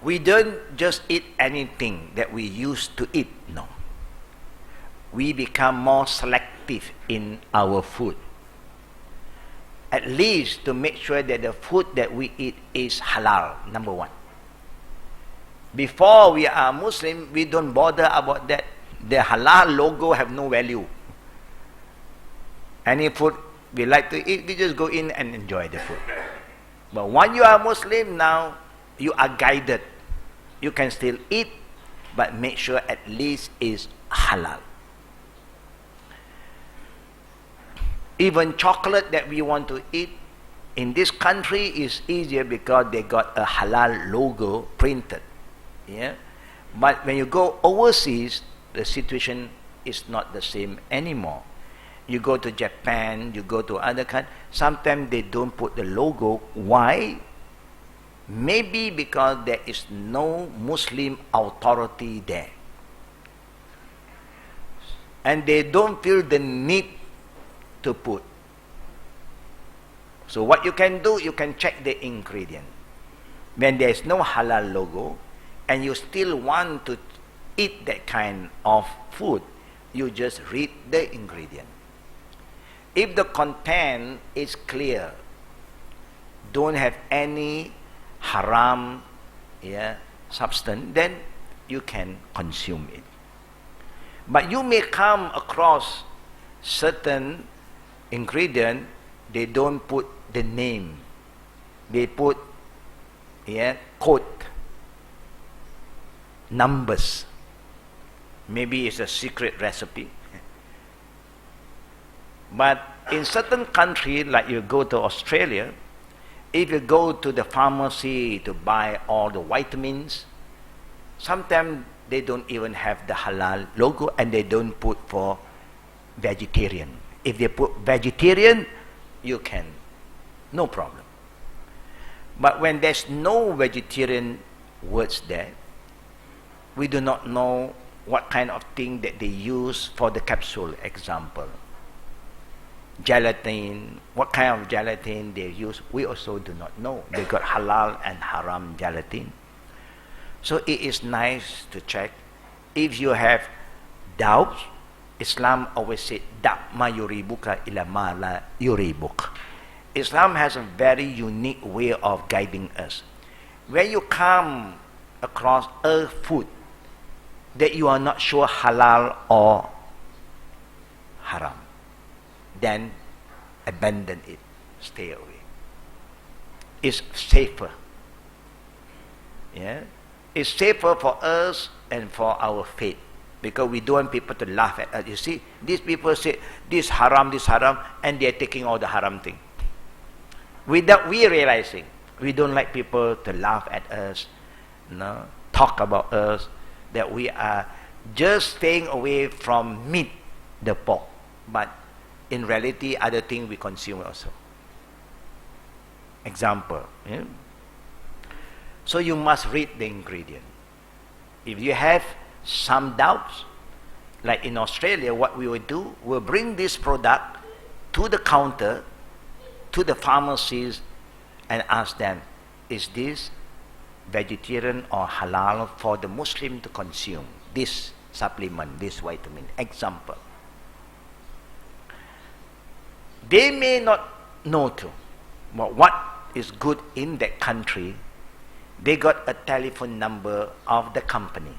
We don't just eat anything that we used to eat, no. We become more selective in our food. At least to make sure that the food that we eat is halal, number one. Before we are Muslim, we don't bother about that. The halal logo have no value. Any food we like to eat, we just go in and enjoy the food. But when you are Muslim now, you are guided. You can still eat, but make sure at least is halal. Even chocolate that we want to eat in this country is easier because they got a halal logo printed. Yeah? But when you go overseas, the situation is not the same anymore. You go to Japan, you go to other countries, sometimes they don't put the logo. Why? Maybe because there is no Muslim authority there. And they don't feel the need to put. So what you can do, you can check the ingredient. When there is no halal logo, and you still want to eat that kind of food, you just read the ingredient. If the content is clear, don't have any haram substance, then you can consume it. But you may come across certain ingredient, they don't put the name. They put code, numbers. Maybe it's a secret recipe. But in certain countries, like you go to Australia, if you go to the pharmacy to buy all the vitamins, sometimes they don't even have the halal logo, and they don't put for vegetarian. If they put vegetarian, you can, no problem. But when there's no vegetarian words there, we do not know what kind of thing that they use for the capsule, example. Gelatin, what kind of gelatin they use, we also do not know. They got halal and haram gelatin. So it is nice to check. If you have doubts, Islam always said, "Da' ma yuribuka ila ma la yuribuk." Islam has a very unique way of guiding us. When you come across a food that you are not sure halal or haram, then abandon it, stay away. It's safer. Yeah? It's safer for us and for our faith, because we don't want people to laugh at us. You see, these people say, this haram, and they're taking all the haram thing. Without we realizing, we don't like people to laugh at us, talk about us, that we are just staying away from meat, the pork. But in reality, other things we consume also. Example. Yeah? So you must read the ingredient. If you have some doubts, like in Australia, what we will do, we'll bring this product to the counter, to the pharmacies, and ask them, is this vegetarian or halal for the Muslim to consume? This supplement, this vitamin, example. They may not know too, but what is good in that country, they got a telephone number of the company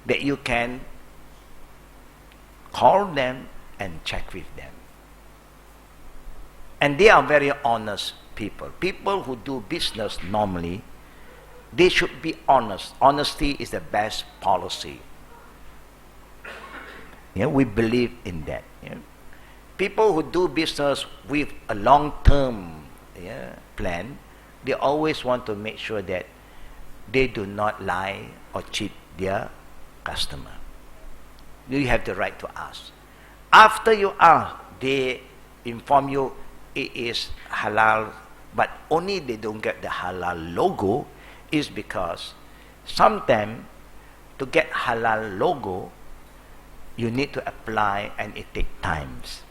that you can call them and check with them. And they are very honest people. People who do business normally, they should be honest. Honesty is the best policy. Yeah, we believe in that. Yeah. People who do business with a long-term plan, they always want to make sure that they do not lie or cheat their customer. You have the right to ask. After you ask, they inform you it is halal, but only they don't get the halal logo is because sometimes to get halal logo, you need to apply and it takes times.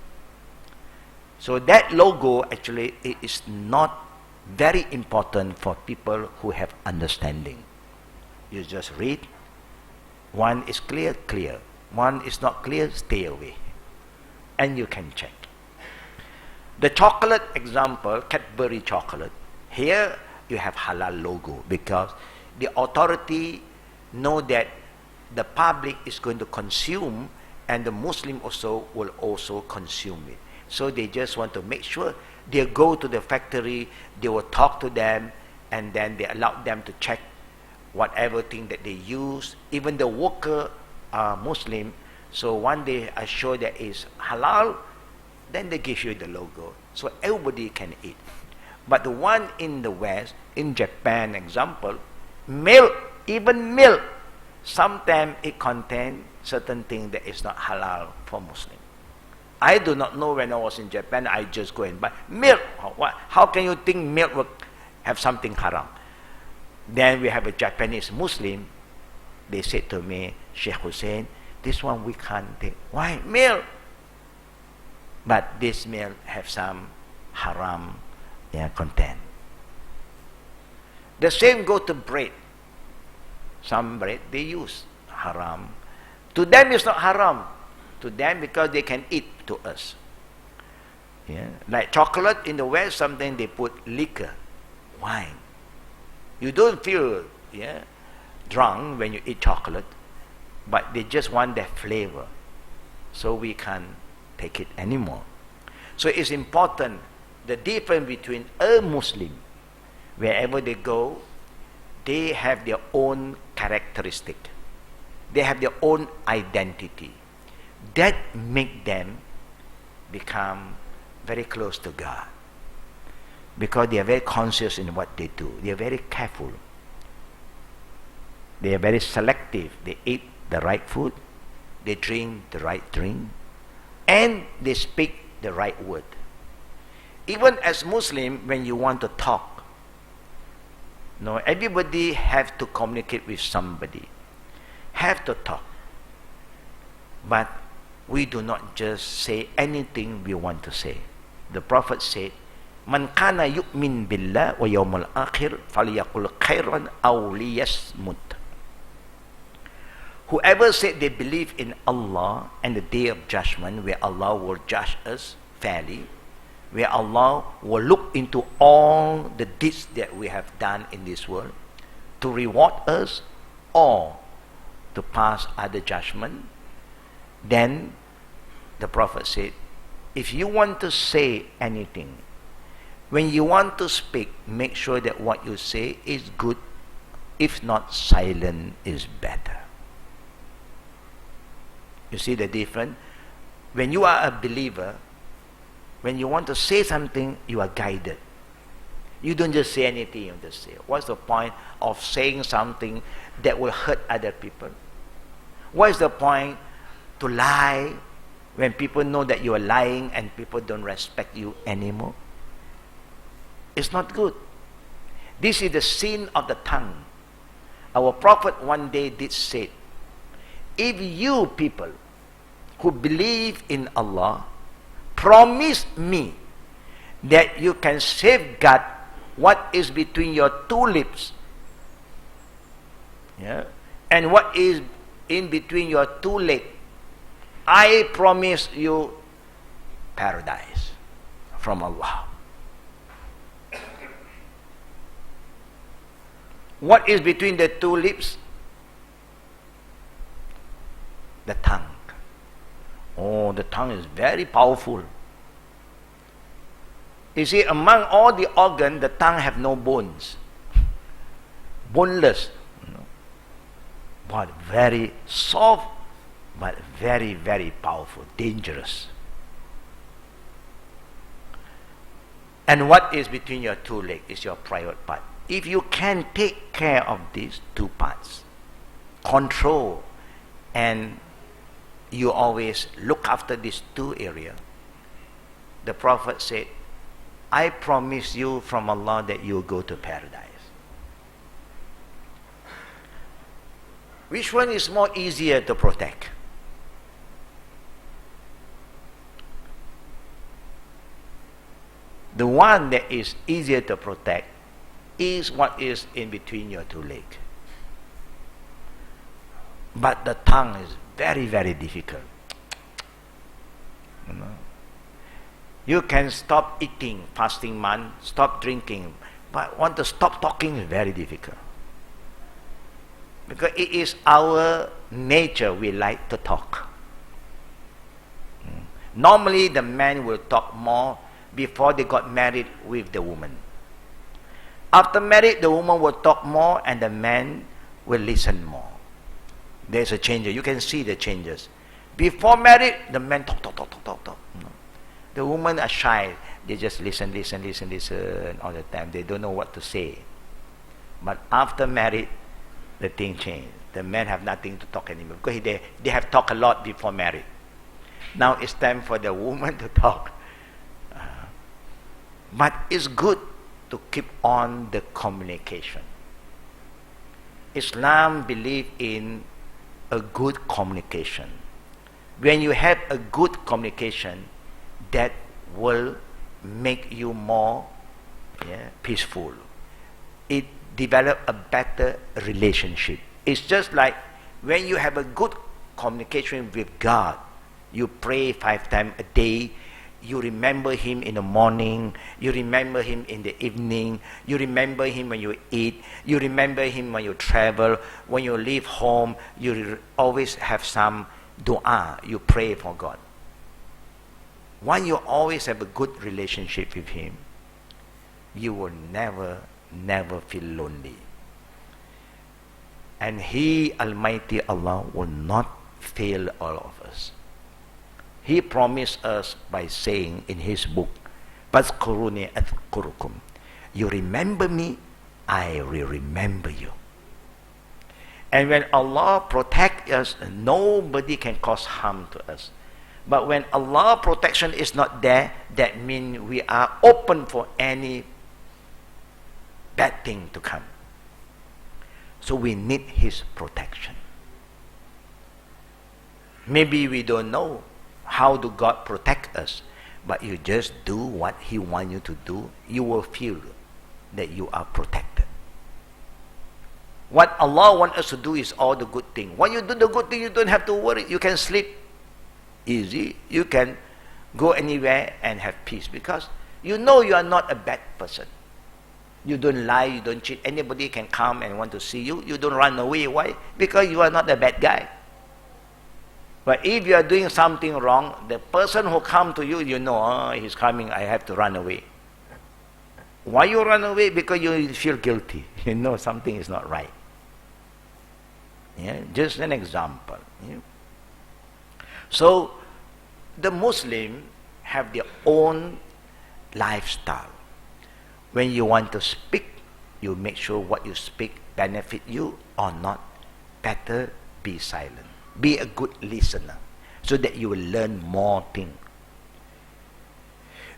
So that logo actually is not very important for people who have understanding. You just read. One is clear, clear. One is not clear, stay away. And you can check. The chocolate example, Cadbury chocolate. Here you have halal logo because the authority know that the public is going to consume and the Muslim also will also consume it. So they just want to make sure they go to the factory, they will talk to them, and then they allow them to check whatever thing that they use. Even the worker are Muslim, so one they are sure that is halal, then they give you the logo. So everybody can eat. But the one in the West, in Japan example, milk, even milk, sometimes it contains certain things that is not halal for Muslim. I do not know when I was in Japan, I just go and buy milk. How can you think milk will have something haram? Then we have a Japanese Muslim. They said to me, Sheikh Hussein, this one we can't take. Why? Milk. But this milk have some haram content. The same go to bread. Some bread they use haram. To them it's not haram. To them because they can eat to us. Like chocolate in the West, sometimes they put liquor, wine. You don't feel drunk when you eat chocolate, but they just want that flavor. So we can't take it anymore. So it's important, the difference between a Muslim, wherever they go, they have their own characteristic. They have their own identity. That make them become very close to God. Because they are very conscious in what they do. They are very careful. They are very selective. They eat the right food. They drink the right drink. And they speak the right word. Even as Muslim, when you want to talk, everybody have to communicate with somebody. Have to talk. But we do not just say anything we want to say. The Prophet said, Man kana yu'min billah wa yawmul akhir falyaqul khairan aw liyasmut. Whoever said they believe in Allah and the day of judgment, where Allah will judge us fairly, where Allah will look into all the deeds that we have done in this world to reward us or to pass other judgment, then the Prophet said, if you want to say anything, when you want to speak, make sure that what you say is good. If not, silent is better. You see the difference? When you are a believer, when you want to say something, you are guided. You don't just say anything, you just say. What's the point of saying something that will hurt other people? What is the point to lie when people know that you are lying and people don't respect you anymore? It's not good. This is the sin of the tongue. Our Prophet one day did say, if you people who believe in Allah promise me that you can safeguard what is between your two lips, and what is in between your two legs, I promise you paradise from Allah. What is between the two lips? The tongue. Oh, the tongue is very powerful. You see, among all the organs, the tongue have no bones. Boneless. But very soft, but very, very powerful, dangerous. And what is between your two legs is your private part. If you can take care of these two parts, control, and you always look after these two areas, the Prophet said, I promise you from Allah that you will go to paradise. Which one is more easier to protect? The one that is easier to protect is what is in between your two legs. But the tongue is very, very difficult. You know? You can stop eating, fasting month, stop drinking, but want to stop talking is very difficult. Because it is our nature, we like to talk. Normally the man will talk more before they got married with the woman. After married, the woman will talk more and the man will listen more. There's a change. You can see the changes. Before married, the man talk. The women are shy. They just listen all the time. They don't know what to say. But after married, the thing changed. The men have nothing to talk anymore because they have talked a lot before married. Now it's time for the woman to talk. But it's good to keep on the communication. Islam believes in a good communication. When you have a good communication, that will make you more peaceful. It develops a better relationship. It's just like when you have a good communication with God, you pray 5 times a day, you remember Him in the morning, you remember Him in the evening, you remember Him when you eat, you remember Him when you travel, when you leave home, you always have some dua, you pray for God. When you always have a good relationship with Him, you will never feel lonely. And He, Almighty Allah, will not fail all of us. He promised us by saying in His book, "Fazkuruni adhkurukum." You remember me, I will remember you. And when Allah protects us, nobody can cause harm to us. But when Allah's protection is not there, that means we are open for any bad thing to come. So we need His protection. Maybe we don't know how do God protect us, but you just do what He wants you to do, you will feel that you are protected. What Allah wants us to do is all the good thing. When you do the good thing, you don't have to worry. You can sleep easy. You can go anywhere and have peace because you know you are not a bad person. You don't lie, you don't cheat. Anybody can come and want to see you. You don't run away. Why? Because you are not a bad guy. But if you are doing something wrong, the person who come to you, you know, oh, he's coming, I have to run away. Why you run away? Because you feel guilty. You know something is not right. Yeah, just an example. Yeah. So, the Muslim have their own lifestyle. When you want to speak, you make sure what you speak benefit you or not. Better be silent. Be a good listener so that you will learn more things.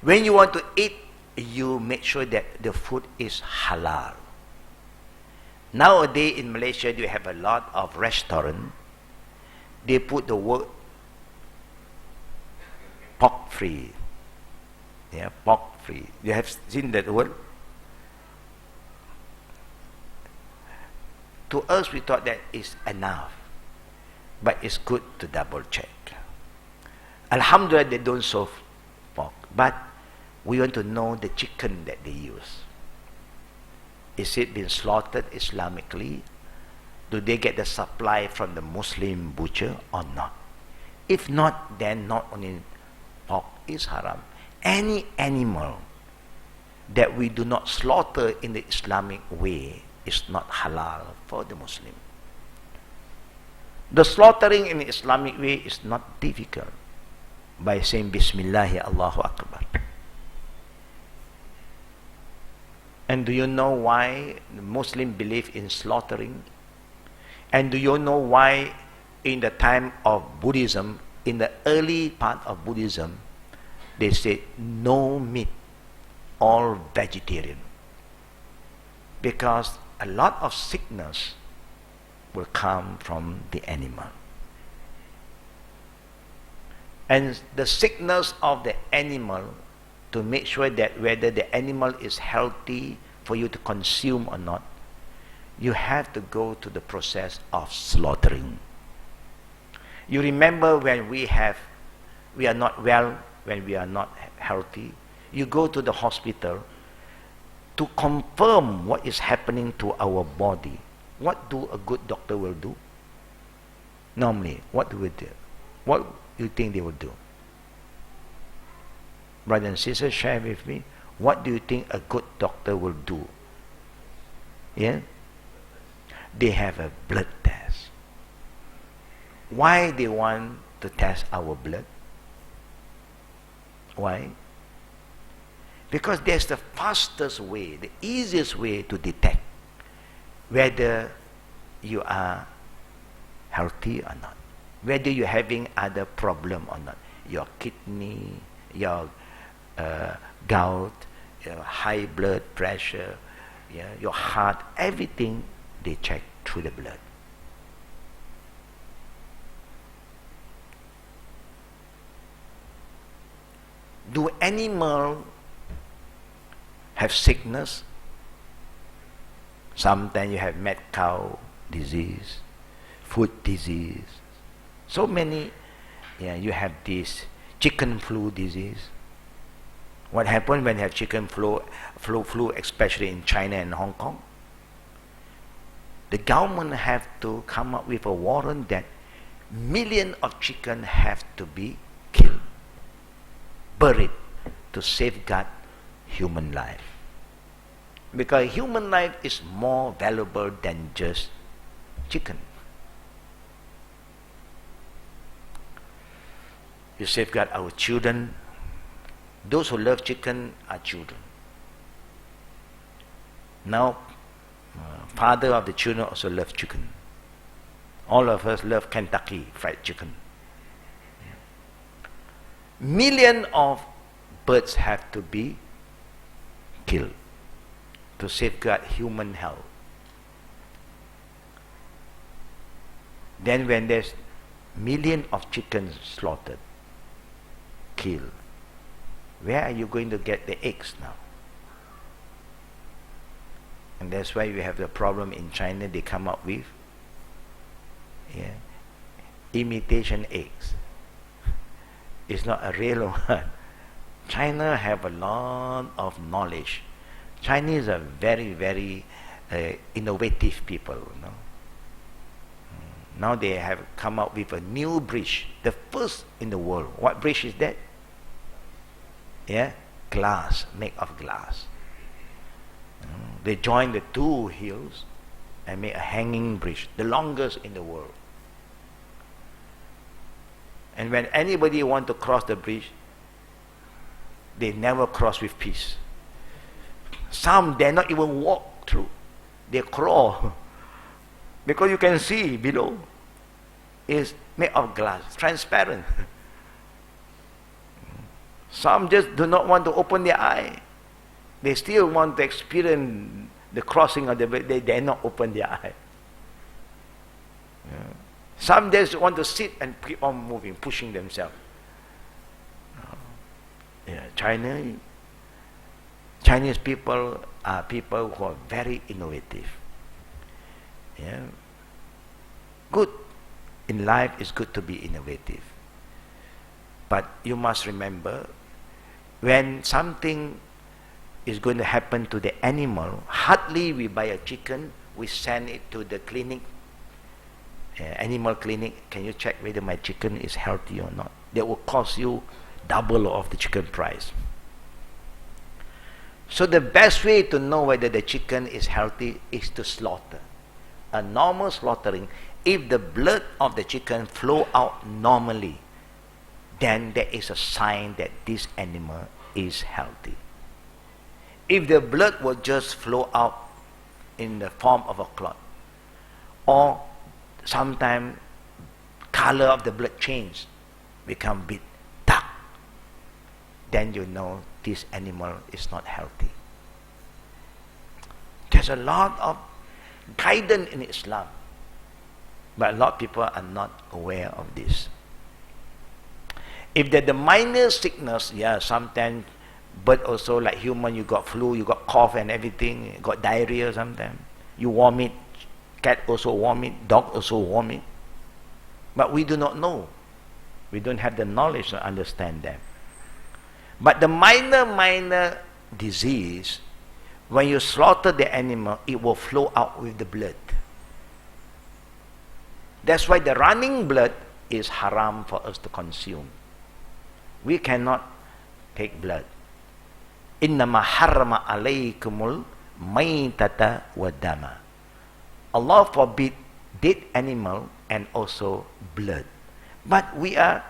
When you want to eat, you make sure that the food is halal. Nowadays in Malaysia, you have a lot of restaurants. They put the word pork free. Yeah, pork free. You have seen that word? To us, we thought that is enough. But it's good to double check. Alhamdulillah, they don't serve pork. But we want to know the chicken that they use. Is it been slaughtered Islamically? Do they get the supply from the Muslim butcher or not? If not, then not only pork is haram. Any animal that we do not slaughter in the Islamic way is not halal for the Muslim. The slaughtering in the Islamic way is not difficult. By saying Bismillah, Allahu Akbar. And do you know why the Muslim believe in slaughtering? And do you know why in the time of Buddhism, in the early part of Buddhism, they said no meat, all vegetarian? Because a lot of sickness will come from the animal. And the sickness of the animal, to make sure that whether the animal is healthy for you to consume or not, you have to go to the process of slaughtering. You remember when we are not well, when we are not healthy, you go to the hospital to confirm what is happening to our body. What do a good doctor will do? Normally, what do we do? What do you think they will do? Brothers and sisters, share with me. What do you think a good doctor will do? Yeah? They have a blood test. Why they want to test our blood? Why? Because that's the fastest way, the easiest way to detect whether you are healthy or not, whether you're having other problem or not. Your kidney, your gout, your high blood pressure, yeah, your heart, everything they check through the blood. Do animals have sickness? Sometimes you have mad cow disease, foot disease. So many, yeah, you have this chicken flu disease. What happens when you have chicken flu, especially in China and Hong Kong? The government have to come up with a warrant that millions of chicken have to be killed, buried, to safeguard human life. Because human life is more valuable than just chicken. You safeguard our children. Those who love chicken are children. Now, father of the children also love chicken. All of us love Kentucky Fried Chicken. Millions of birds have to be killed to safeguard human health. Then when there's millions of chickens slaughtered, killed, where are you going to get the eggs now? And that's why we have the problem in China. They come up with imitation eggs. It's not a real one. China have a lot of knowledge. Chinese are very, very innovative people. You know? Now they have come up with a new bridge, the first in the world. What bridge is that? Yeah, glass, made of glass. They join the two hills and make a hanging bridge, the longest in the world. And when anybody want to cross the bridge, they never cross with peace. Some dare not even walk through. They crawl. Because you can see below. It's made of glass, transparent. Some just do not want to open their eye. They still want to experience the crossing of the bridge. They dare not open their eye. Yeah. Some just want to sit and keep on moving, pushing themselves. Yeah, Chinese people are people who are very innovative. Yeah. Good. In life, it's good to be innovative. But you must remember, when something is going to happen to the animal, hardly we buy a chicken, we send it to the clinic, animal clinic. Can you check whether my chicken is healthy or not? That will cost you double of the chicken price. So the best way to know whether the chicken is healthy is to slaughter. A normal slaughtering, if the blood of the chicken flow out normally, then there is a sign that this animal is healthy. If the blood will just flow out in the form of a clot, or sometimes color of the blood change, become bit dark, then you know this animal is not healthy. There's a lot of guidance in Islam, but a lot of people are not aware of this. If there's the minor sickness, sometimes, but also like human, you got flu, you got cough and everything, you got diarrhea sometimes, you vomit, cat also vomit, dog also vomit. But we do not know. We don't have the knowledge to understand them. But the minor disease, when you slaughter the animal, it will flow out with the blood. That's why the running blood is haram for us to consume. We cannot take blood. Innama harrama alaykumul maytata wa dama. Allah forbid dead animal and also blood. But we are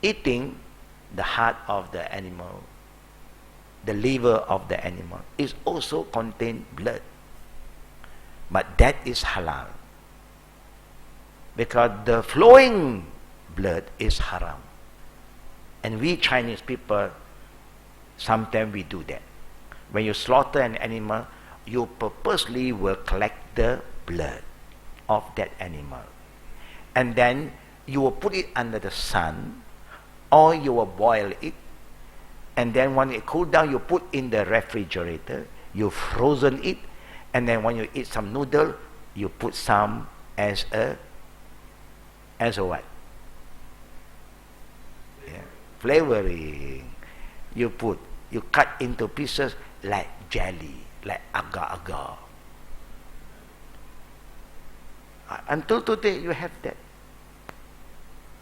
eating the heart of the animal. The liver of the animal is also contain blood. But that is halal. Because the flowing blood is haram. And we Chinese people, sometimes we do that. When you slaughter an animal, you purposely will collect the blood of that animal. And then you will put it under the sun, or you will boil it. And then when it cools down, you put in the refrigerator, you frozen it, and then when you eat some noodle, you put some as a what? Yeah. Flavoring. You cut into pieces like jelly, like agar-agar. Until today, you have that.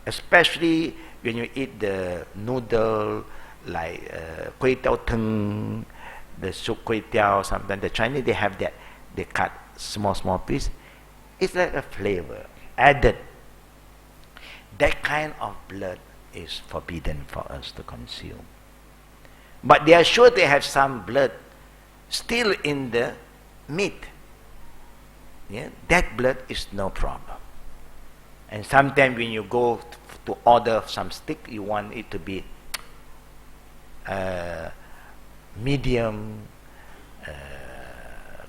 Especially when you eat the noodle, like kway teow teng, the soup kway teow, sometimes the Chinese, they have that. They cut small piece. It's like a flavor added. That kind of blood is forbidden for us to consume. But they are sure they have some blood still in the meat. Yeah? That blood is no problem. And sometimes when you go to order some steak, you want it to be medium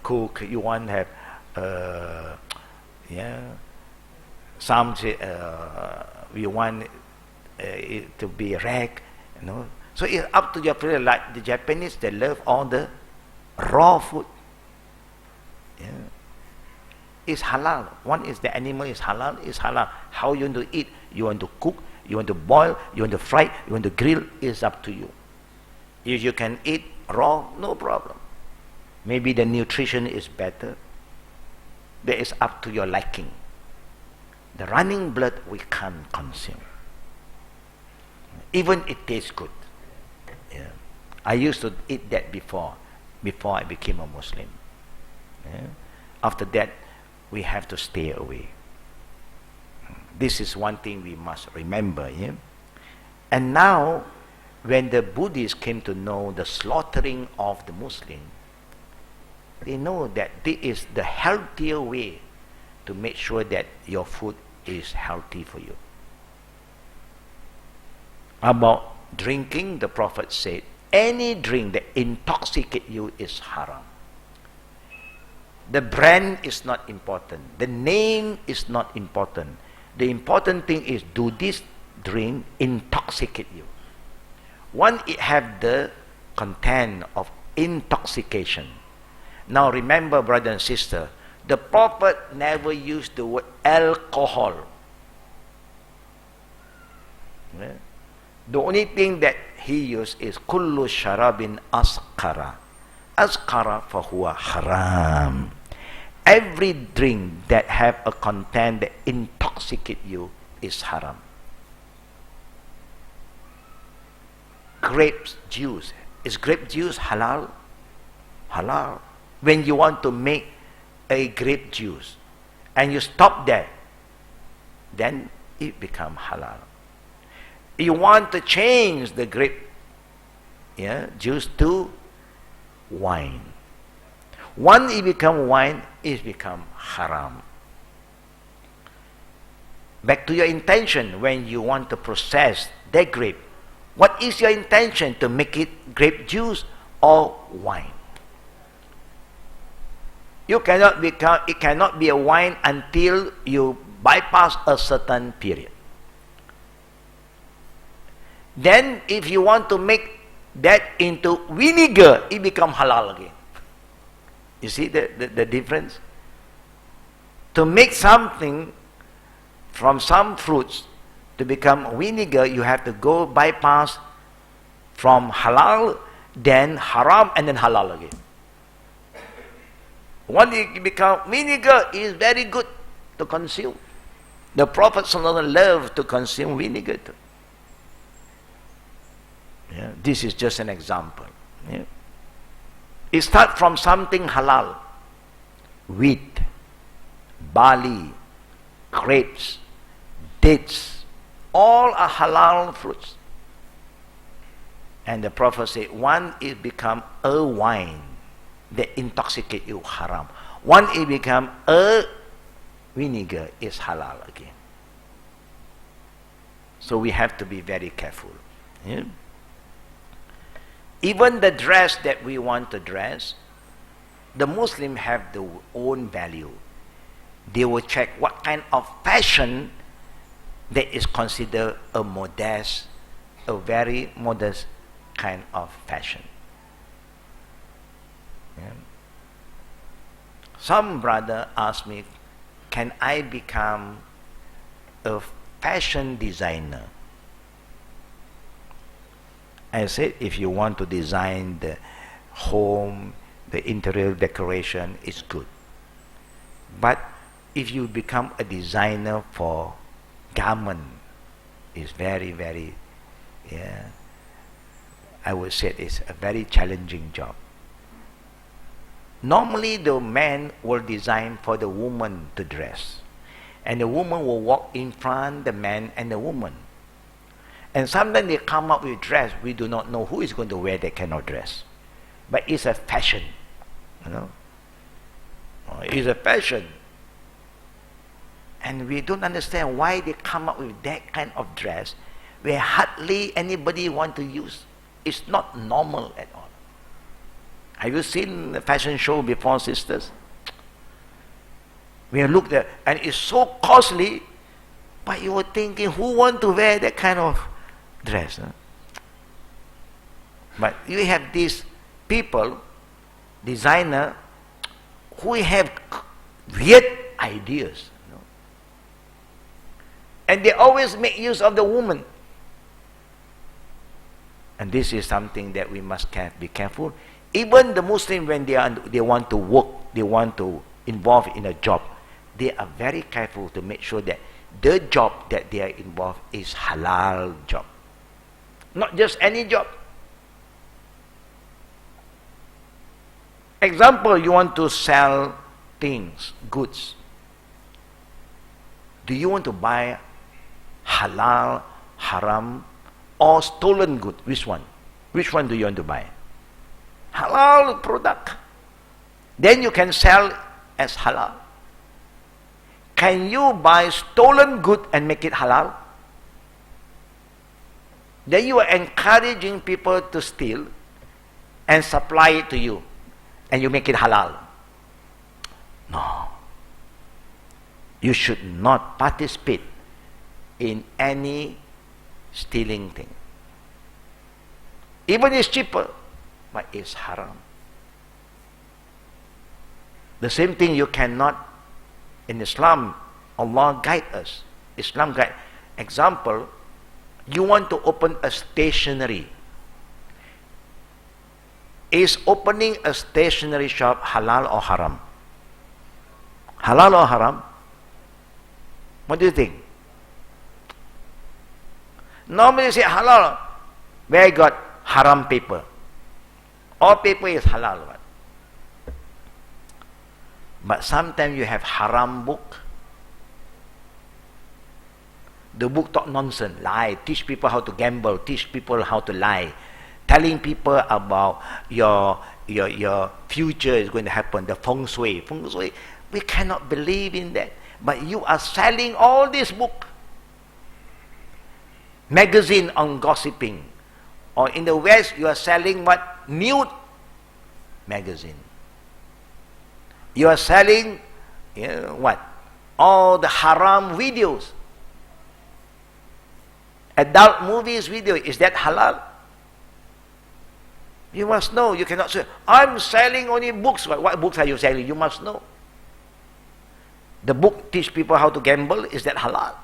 cook. You want to have some you want it to be rag, you know. So it's up to your preference. Like the Japanese, they love all the raw food. Yeah. It's halal. One is the animal is halal. It's halal. How you want to eat? You want to cook? You want to boil? You want to fry? You want to grill? It's up to you. If you can eat raw, no problem. Maybe the nutrition is better. That is up to your liking. The running blood we can't consume. Even it tastes good. Yeah. I used to eat that before I became a Muslim. Yeah. After that, we have to stay away. This is one thing we must remember. Yeah? And now, when the Buddhists came to know the slaughtering of the Muslim, they know that this is the healthier way to make sure that your food is healthy for you. About drinking, the Prophet said, any drink that intoxicates you is haram. The brand is not important. The name is not important. The important thing is, do this drink intoxicate you? One, it have the content of intoxication. Now remember, brother and sister, the Prophet never used the word alcohol. Yeah? The only thing that he used is kullu sharabin askara. Askara fahuwa haram. Every drink that have a content that intoxicate you is haram. Grape juice. Is grape juice halal? Halal. When you want to make a grape juice and you stop there, then it become halal. You want to change the grape juice to wine. Once it become wine, it become haram. Back to your intention when you want to process that grape. What is your intention? To make it grape juice or wine? It cannot be a wine until you bypass a certain period. Then if you want to make that into vinegar, it becomes halal again. You see the difference? To make something from some fruits to become vinegar, you have to go bypass from halal, then haram, and then halal again. Once it becomes vinegar, it is very good to consume. The Prophet ﷺ loved to consume vinegar too. Yeah, this is just an example. Yeah. It starts from something halal. Wheat, barley, grapes, dates, all are halal fruits. And the Prophet said, one is become a wine that intoxicate you, haram. One is become a vinegar, is halal again. So we have to be very careful. Yeah? Even the dress that we want to dress, the Muslims have their own value. They will check what kind of fashion that is considered a modest, a very modest kind of fashion. Yeah. Some brother asked me, can I become a fashion designer? I said, if you want to design the home, the interior decoration, it's good. But if you become a designer for garment, it's very, very, yeah, I would say it's a very challenging job. Normally, the man will design for the woman to dress, and the woman will walk in front, the man and the woman. And sometimes they come up with dress, we do not know who is going to wear that kind of dress. But it's a fashion, you know. It's a fashion. And we don't understand why they come up with that kind of dress where hardly anybody want to use. It's not normal at all. Have you seen the fashion show before, sisters? We look there, and it's so costly, but you were thinking, who want to wear that kind of dress? Huh? But you have these people, designer, who have weird ideas. You know? And they always make use of the woman. And this is something that we must be careful. Even the Muslim, when they want to work, they want to involve in a job, they are very careful to make sure that the job that they are involved is halal job. Not just any job. Example, you want to sell things, goods. Do you want to buy halal, haram, or stolen good? Which one? Which one do you want to buy? Halal product. Then you can sell as halal. Can you buy stolen good and make it halal? Then you are encouraging people to steal and supply it to you, and you make it halal. No. You should not participate in any stealing thing. Even it's cheaper, but it's haram. The same thing you cannot, in Islam, Allah guide us. Islam guide. Example, you want to open a stationery. Is opening a stationery shop halal or haram? Halal or haram? What do you think? Normally say halal. Where I got haram paper? All paper is halal. But sometimes you have haram book. The book talk nonsense, lie, teach people how to gamble, teach people how to lie, telling people about your future is going to happen, the feng shui. Feng shui, we cannot believe in that. But you are selling all this book. Magazine on gossiping. Or in the West, you are selling what? Nude magazine. You are selling, what? All the haram videos. Adult movies video, is that halal? You must know. You cannot say, I'm selling only books. What books are you selling? You must know. The book teach people how to gamble, is that halal?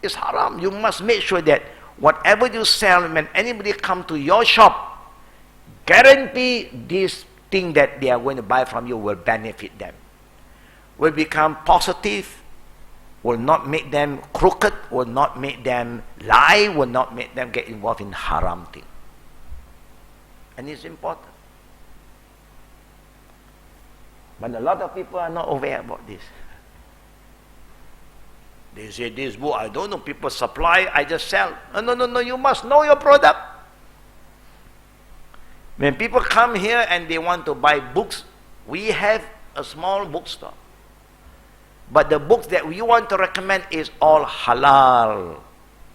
is haram. You must make sure that whatever you sell, when anybody come to your shop, guarantee this thing that they are going to buy from you will benefit them, will become positive, will not make them crooked, will not make them lie, will not make them get involved in haram thing. And it's important. But a lot of people are not aware about this. They say, this book, I don't know, people supply, I just sell. No, you must know your product. When people come here and they want to buy books, we have a small bookstore. But the books that we want to recommend is all halal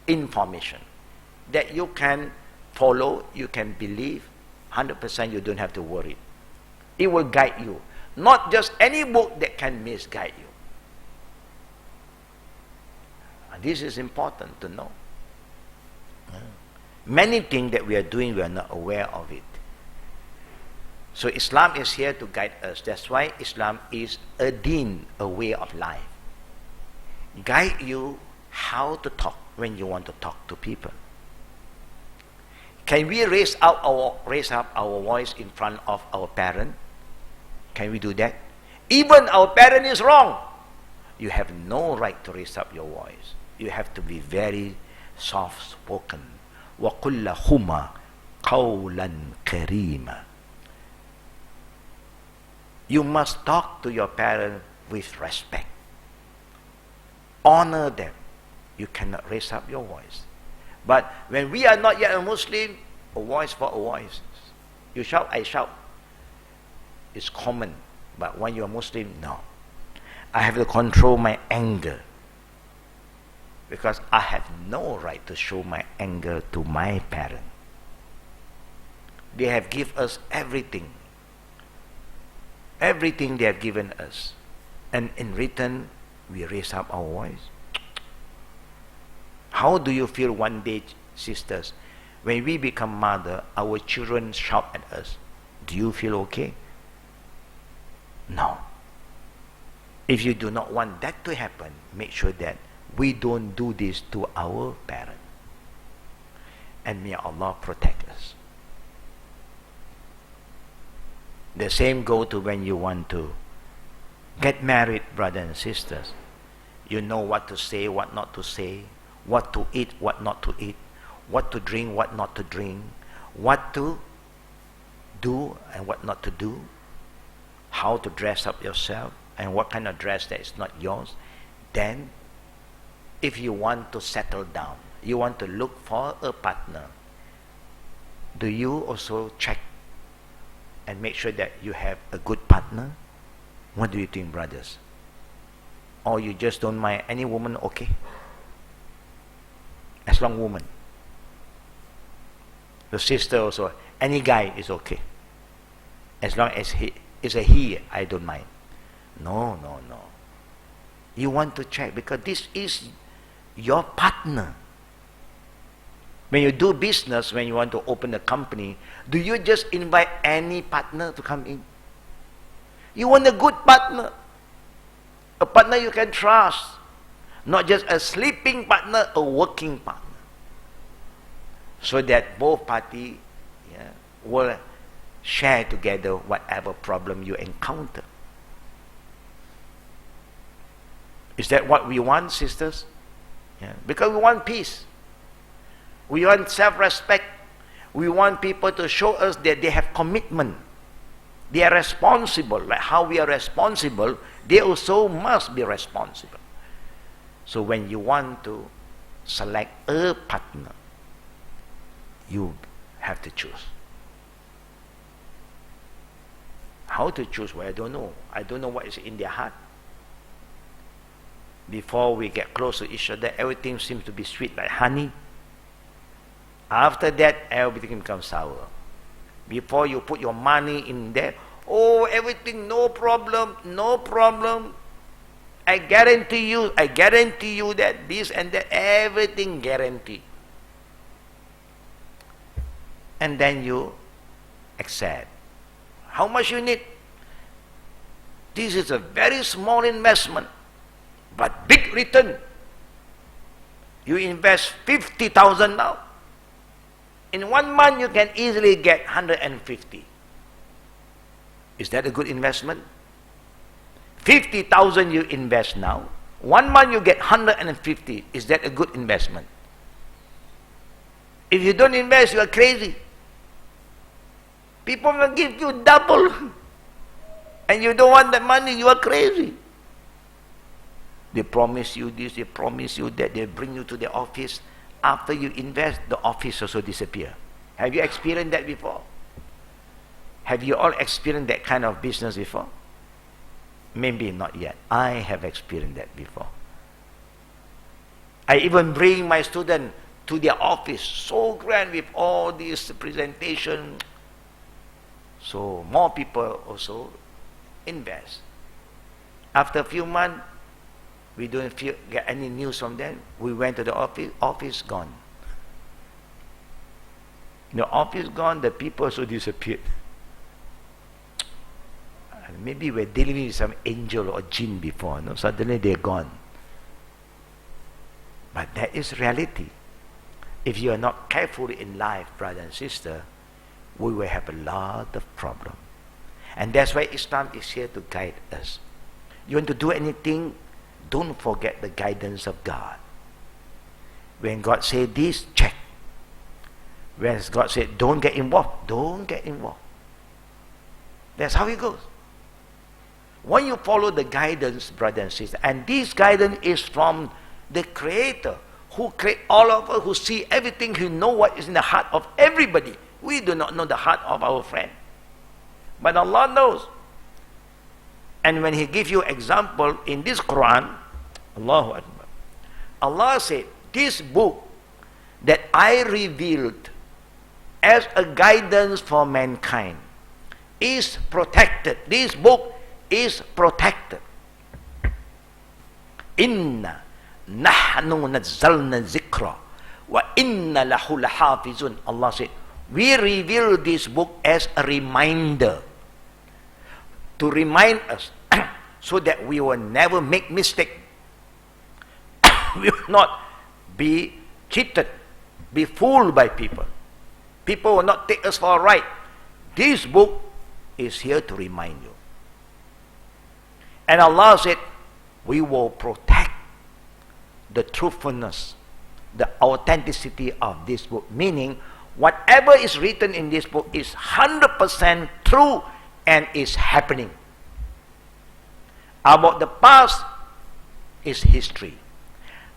information that you can follow, you can believe, 100% you don't have to worry. It will guide you. Not just any book that can misguide you. And this is important to know. Many things that we are doing, we are not aware of it. So Islam is here to guide us. That's why Islam is a deen, a way of life. Guide you how to talk when you want to talk to people. Can we raise up our voice in front of our parent? Can we do that? Even our parent is wrong. You have no right to raise up your voice. You have to be very soft-spoken. وَقُلْ لَهُمَا قَوْلًا كَرِيمًا. You must talk to your parents with respect. Honor them. You cannot raise up your voice. But when we are not yet a Muslim, a voice for a voice. You shout, I shout. It's common. But when you are Muslim, no. I have to control my anger. Because I have no right to show my anger to my parents. They have given us everything. Everything they have given us. And in return, we raise up our voice. How do you feel one day, sisters, when we become mother, our children shout at us? Do you feel okay? No. If you do not want that to happen, make sure that we don't do this to our parents. And may Allah protect us. The same go to when you want to get married, brothers and sisters. You know what to say, what not to say, what to eat, what not to eat, what to drink, what not to drink, what to do and what not to do, how to dress up yourself, and what kind of dress that is not yours. Then, if you want to settle down, you want to look for a partner, do you also check and make sure that you have a good partner? What do you think, brothers? Or you just don't mind any woman, okay? As long woman. The sister also, any guy is okay. As long as he is a he, I don't mind. No. You want to check because this is your partner. When you do business, when you want to open a company, do you just invite any partner to come in? You want a good partner. A partner you can trust. Not just a sleeping partner, a working partner. So that both parties will share together whatever problem you encounter. Is that what we want, sisters? Because we want peace. We want self-respect. We want people to show us that they have commitment. They are responsible. Like how we are responsible, they also must be responsible. So when you want to select a partner, you have to choose. How to choose? Well, I don't know. I don't know what is in their heart. Before we get close to each other, everything seems to be sweet like honey. After that, everything becomes sour. Before you put your money in there, oh, everything, no problem. I guarantee you that this and that, everything guaranteed. And then you accept. How much you need? This is a very small investment, but big return. You invest 50,000 now. In 1 month, you can easily get 150. Is that a good investment? 50,000 you invest now. 1 month you get 150. Is that a good investment? If you don't invest, you are crazy. People will give you double. And you don't want that money, you are crazy. They promise you this, they promise you that, they bring you to the office. After you invest, the office also disappear. Have you experienced that before? Have you all experienced that kind of business before? Maybe not yet. I have experienced that before. I even bring my student to their office, so grand with all this presentation. So more people also invest. After a few months, we don't get any news from them. We went to the office gone. The office gone, the people also disappeared. Maybe we're dealing with some angel or jinn before, no? Suddenly they're gone. But that is reality. If you are not careful in life, brother and sister, we will have a lot of problem. And that's why Islam is here to guide us. You want to do anything, don't forget the guidance of God. When God said this, check. When God said don't get involved, don't get involved. That's how it goes. When you follow the guidance, brother and sister, and this guidance is from the Creator, who created all of us, who see everything, who know what is in the heart of everybody. We do not know the heart of our friend, but Allah knows. And when He gives you example in this Quran, Allahu Akbar, Allah said, this book that I revealed as a guidance for mankind is protected. This book is protected. Inna nahnu nazzalna zikra wa inna lahu lahafizun. Allah said, we reveal this book as a reminder, to remind us so that we will never make mistake. We will not be cheated, be fooled by people. People will not take us for a ride. This book is here to remind you. And Allah said, we will protect the truthfulness, the authenticity of this book. Meaning, whatever is written in this book is 100% true and is happening. About the past is history.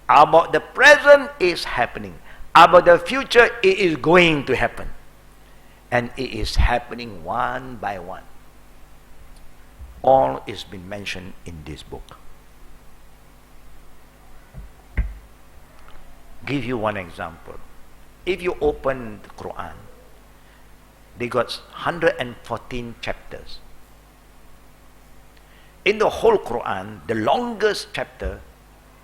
About the present is happening. About the future, it is going to happen. And it is happening one by one. All is been mentioned in this book. Give you one example. If you open the Quran, they got 114 chapters. In the whole Quran, the longest chapter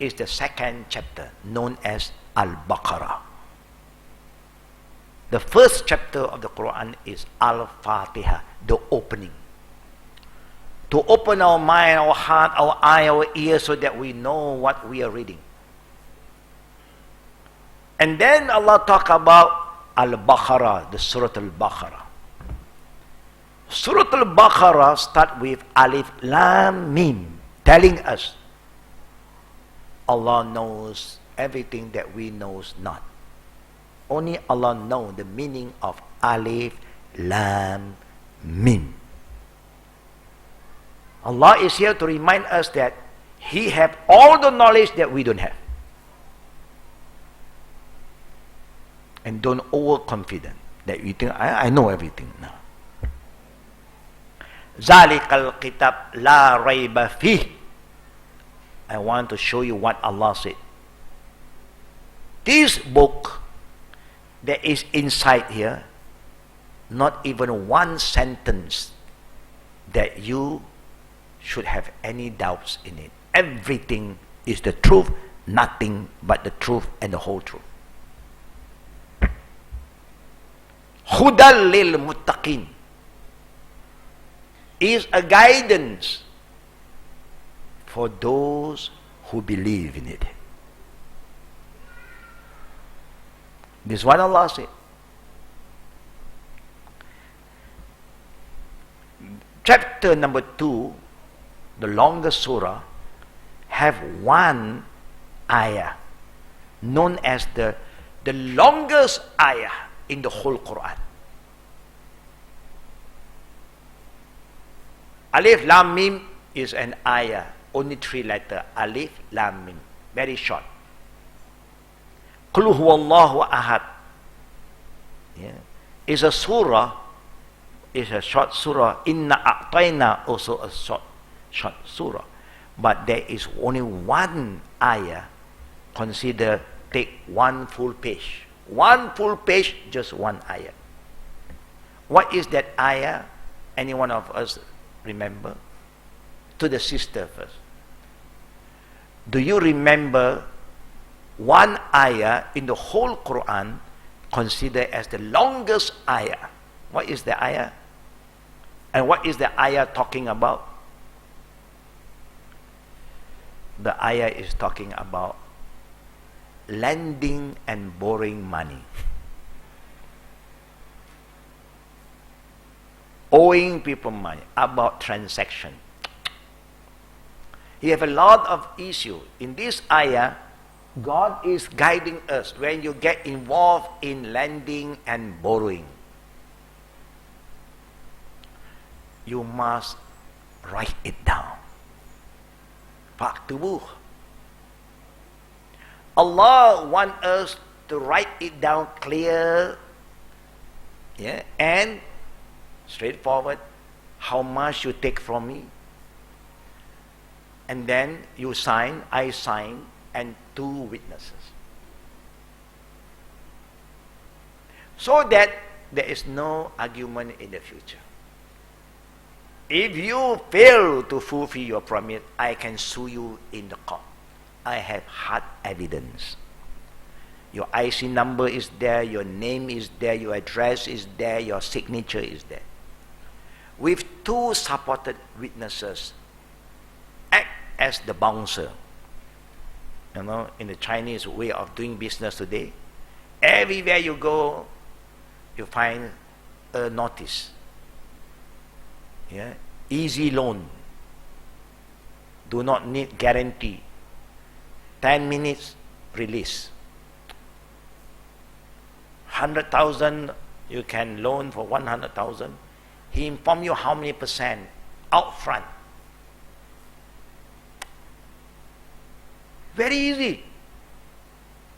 is the second chapter, known as Al-Baqarah. The first chapter of the Quran is Al-Fatiha, the opening. To open our mind, our heart, our eye, our ear, so that we know what we are reading. And then Allah talk about Al-Baqarah, the Surah Al-Baqarah. Surah Al-Baqarah start with Alif Lam Mim, telling us Allah knows everything that we knows not. Only Allah knows the meaning of Alif Lam Mim. Allah is here to remind us that He have all the knowledge that we don't have. And don't overconfident that you think, I know everything now. Zalikal kitab la rayba fih. I want to show you what Allah said. This book that is inside here, not even one sentence that you should have any doubts in it. Everything is the truth, nothing but the truth and the whole truth. Hudal lil muttaqin is a guidance for those who believe in it. This is what Allah said. Chapter number 2, the longest surah, have one ayah known as the longest ayah in the whole Quran. Alif Lam Mim is an ayah, only 3 letters. Alif Lam Mim, very short. Qul huwallahu ahad, is a surah, is a short surah. Inna a'tayna, also a short surah. But there is only one ayah. Consider, take one full page. One full page, just one ayah. What is that ayah? Any one of us remember? To the sister first. Do you remember one ayah in the whole Quran considered as the longest ayah? What is the ayah? And what is the ayah talking about? The ayah is talking about lending and borrowing money. Owing people money, about transaction. You have a lot of issues. In this ayah, God is guiding us when you get involved in lending and borrowing. You must write it down. Faktubuh. Allah wants us to write it down clear, and straightforward. How much you take from me, and then you sign, I sign, and 2 witnesses, so that there is no argument in the future. If you fail to fulfill your promise, I can sue you in the court. I have hard evidence. Your IC number is there, your name is there, your address is there, your signature is there. With 2 supported witnesses, act as the bouncer. You know, in the Chinese way of doing business today, everywhere you go, you find a notice. Easy loan. Do not need guarantee. 10 minutes release. 100,000 you can loan for 100,000. He inform you how many percent out front. Very easy.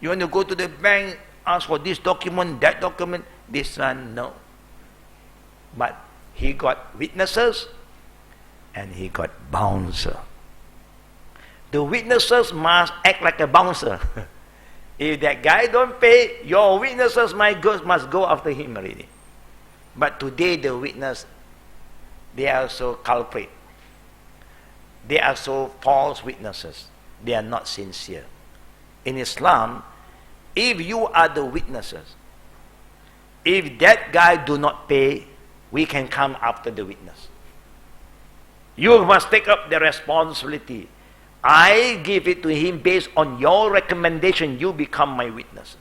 You want to go to the bank, ask for this document, that document. This one, no. But he got witnesses and he got bouncer. The witnesses must act like a bouncer. If that guy don't pay, your witnesses must go after him already. But today the witness, they are so culprit. They are so false witnesses. They are not sincere. In Islam, if you are the witnesses, if that guy do not pay, we can come after the witness. You must take up the responsibility. I give it to him based on your recommendation. You become my witness.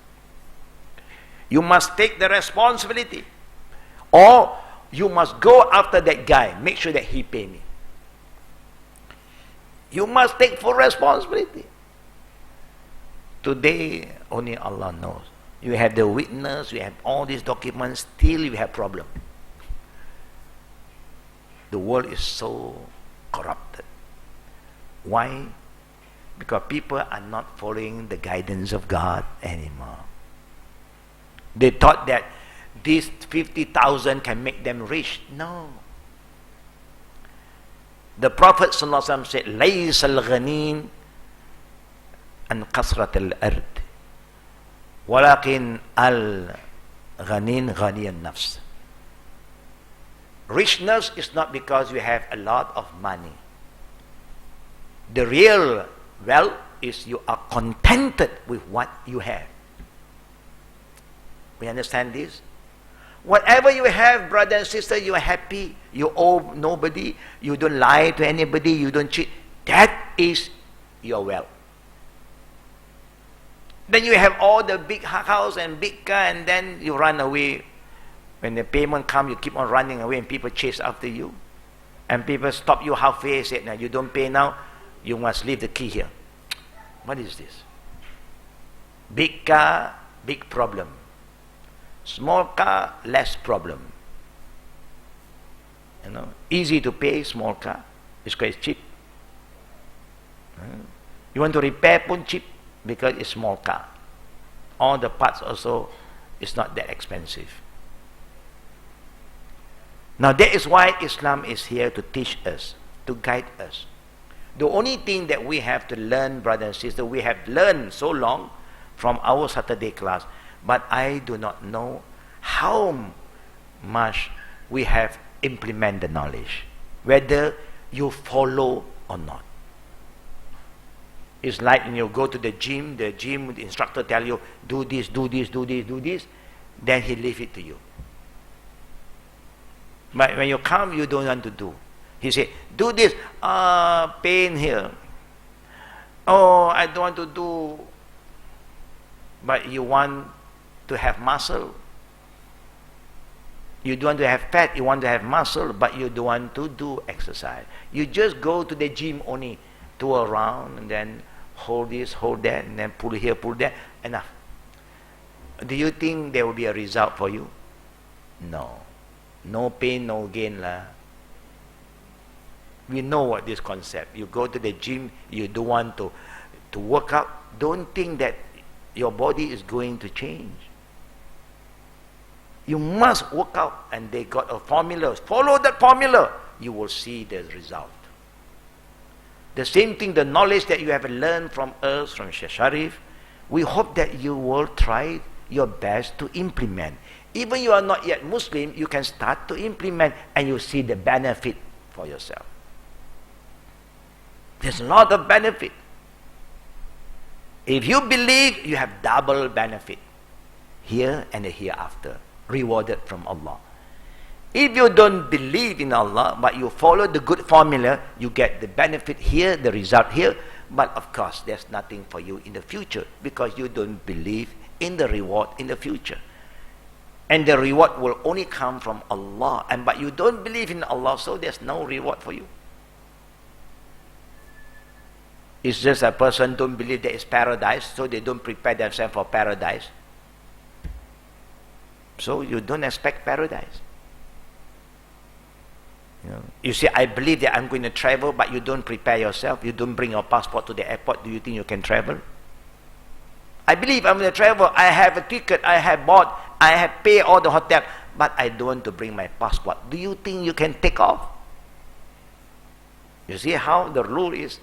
You must take the responsibility. Or you must go after that guy. Make sure that he pay me. You must take full responsibility. Today, only Allah knows. You have the witness, you have all these documents, still you have problem. The world is so corrupted. Why? Because people are not following the guidance of God anymore. They thought that this 50,000 can make them rich. No. The Prophet ﷺ said, لَيْسَ الْغَنِينَ أَنْ قَصْرَةَ الْأَرْضِ وَلَكِنْ الْغَنِينَ غَنِيَ النَّفْسِ. Richness is not because you have a lot of money. The real wealth is you are contented with what you have. We understand this? Whatever you have, brother and sister, you are happy. You owe nobody. You don't lie to anybody. You don't cheat. That is your wealth. Then you have all the big house and big car, and then you run away. When the payment comes, you keep on running away, and people chase after you. And people stop you halfway, say, "Now you don't pay now, you must leave the key here." What is this? Big car, big problem. Small car, less problem. You know, easy to pay, small car. It's quite cheap. You want to repair, pun cheap, because it's small car. All the parts also is not that expensive. Now that is why Islam is here to teach us, to guide us. The only thing that we have to learn, brothers and sisters, we have learned so long from our Saturday class, but I do not know how much we have implement the knowledge, whether you follow or not. It's like when you go to the gym instructor tell you, do this, do this, do this, do this, then he leave it to you. But when you come, you don't want to do. He say, do this, pain here. Oh, I don't want to do. But you want to have muscle. You don't want to have fat, you want to have muscle, but you don't want to do exercise. You just go to the gym only, tour around, and then hold this, hold that, and then pull here, pull that, enough. Do you think there will be a result for you? No. No pain, no gain lah. We know what this concept. You go to the gym, you don't want to work out. Don't think that your body is going to change. You must work out, and they got a formula. Follow that formula, you will see the result. The same thing, the knowledge that you have learned from us, from Sheikh Sharif, we hope that you will try your best to implement. Even you are not yet Muslim, you can start to implement, and you see the benefit for yourself. There's a lot of benefit. If you believe, you have double benefit, here and the hereafter, rewarded from Allah. If you don't believe in Allah, but you follow the good formula, you get the benefit here, the result here, but of course there's nothing for you in the future, because you don't believe in the reward in the future. And the reward will only come from Allah, but you don't believe in Allah, so there's no reward for you. It's just a person don't believe there is paradise, so they don't prepare themselves for paradise. So you don't expect paradise. You say, I believe that I'm going to travel, but you don't prepare yourself, you don't bring your passport to the airport, do you think you can travel? I believe I'm going to travel, I have a ticket, I have bought, I have paid all the hotel, but I don't want to bring my passport. Do you think you can take off? You see how the rule is?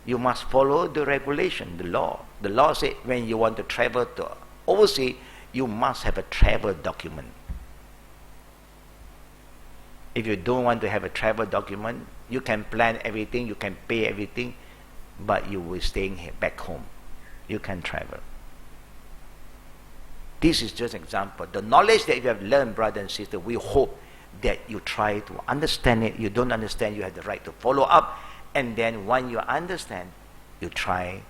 You must follow the regulation, the law. The law says when you want to travel to overseas, you must have a travel document. If you don't want to have a travel document, you can plan everything, you can pay everything, but you will stay back home. You can travel. This is just an example. The knowledge that you have learned, brother and sister, we hope that you try to understand it. You don't understand, you have the right to follow up. And then when you understand, you try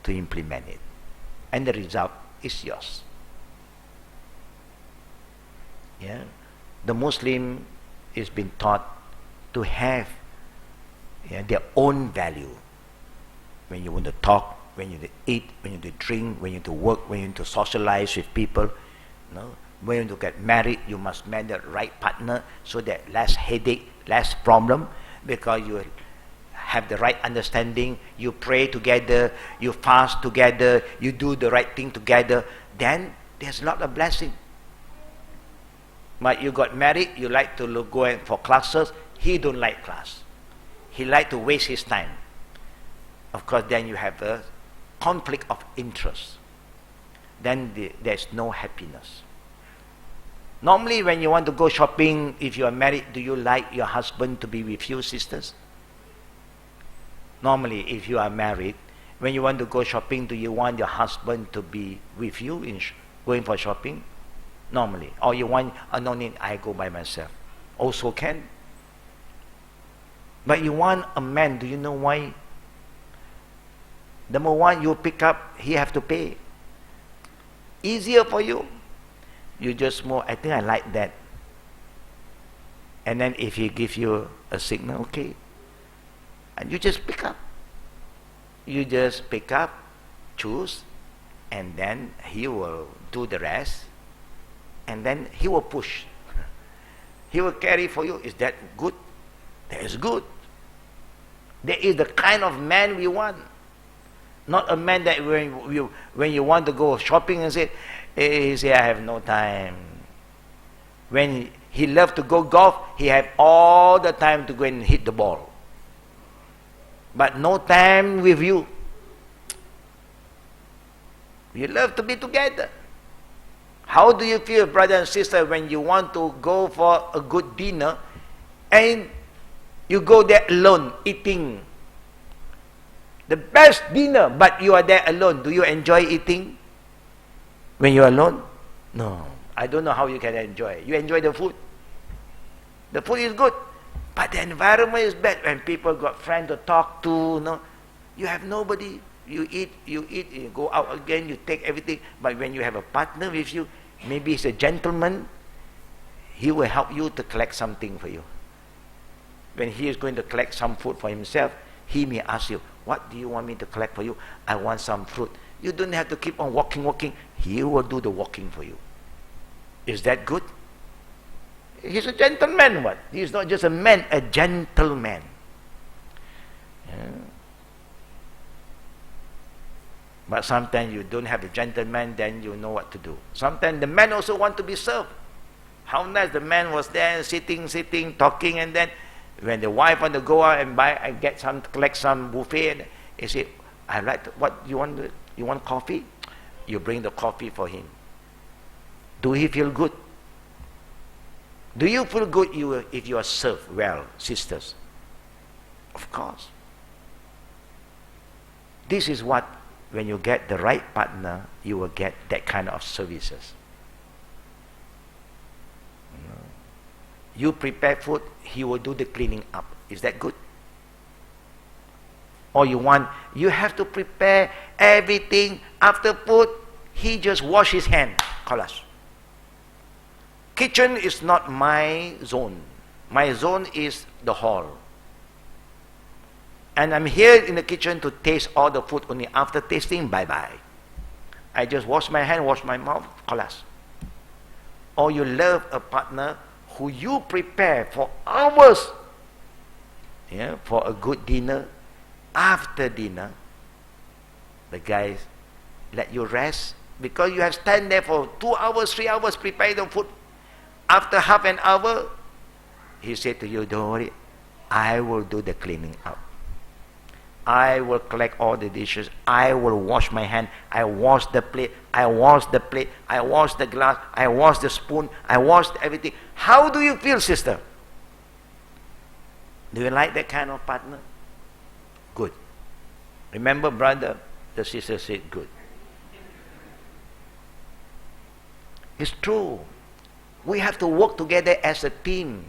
to implement it. And the result is yours. Yeah? The Muslim is being taught to have their own value. When you want to talk, when you want to eat, when you want to drink, when you want to work, when you want to socialize with people, when you want to get married, you must marry the right partner so that less headache, less problem, because you have the right understanding, you pray together, you fast together, you do the right thing together, then there's a lot of blessing. But you got married, you like to go for classes, he don't like class. He like to waste his time. Of course, then you have a conflict of interest. Then there's no happiness. Normally, when you want to go shopping, if you are married, do you like your husband to be with you, sisters? Normally, if you are married, when you want to go shopping, do you want your husband to be with you in going for shopping? Normally. Or you want, no need, I go by myself. Also can. But you want a man, do you know why? Number one, you pick up, he have to pay. Easier for you. You just move, I think I like that. And then if he give you a signal, okay. And you just pick up. You just pick up, choose, and then he will do the rest. And then he will push. He will carry for you. Is that good? That is good. That is the kind of man we want. Not a man that when you want to go shopping and say, he say, I have no time. When he loved to go golf, he have all the time to go and hit the ball. But no time with you. You love to be together. How do you feel, brother and sister, when you want to go for a good dinner and you go there alone, eating the best dinner, but you are there alone? Do you enjoy eating when you are alone? No. I don't know how you can enjoy. You enjoy the food. The food is good, but the environment is bad. When people got friends to talk to, no, you have nobody. You eat, you go out again, you take everything. But when you have a partner with you, maybe he's a gentleman, he will help you to collect something for you. When he is going to collect some food for himself, he may ask you, what do you want me to collect for you? I want some fruit. You don't have to keep on walking. He will do the walking for you. Is that good? He's a gentleman, what? He's not just a man, a gentleman. Yeah. But sometimes you don't have a gentleman, then you know what to do. Sometimes the man also want to be served. How nice the man was there, sitting, talking, and then when the wife want to go out and buy, I collect some buffet, and he say, I like to, what you want? You want coffee? You bring the coffee for him. Do he feel good? Do you feel good if you are served well, sisters? Of course. This is what, when you get the right partner, you will get that kind of services. You prepare food, he will do the cleaning up. Is that good? Or you have to prepare everything. After food, he just wash his hand. Khalas. Kitchen is not my zone. My zone is the hall. And I'm here in the kitchen to taste all the food. Only after tasting, bye-bye. I just wash my hand, wash my mouth, khalas. Or you love a partner who you prepare for hours, for a good dinner. After dinner, the guys let you rest because you have stand there for 2 hours, 3 hours, prepare the food. After half an hour, he said to you, don't worry, I will do the cleaning up. I will collect all the dishes. I will wash my hand. I wash the plate. I wash the glass. I wash the spoon. I wash everything. How do you feel, sister? Do you like that kind of partner? Good. Remember, brother, the sister said good. It's true. We have to work together as a team.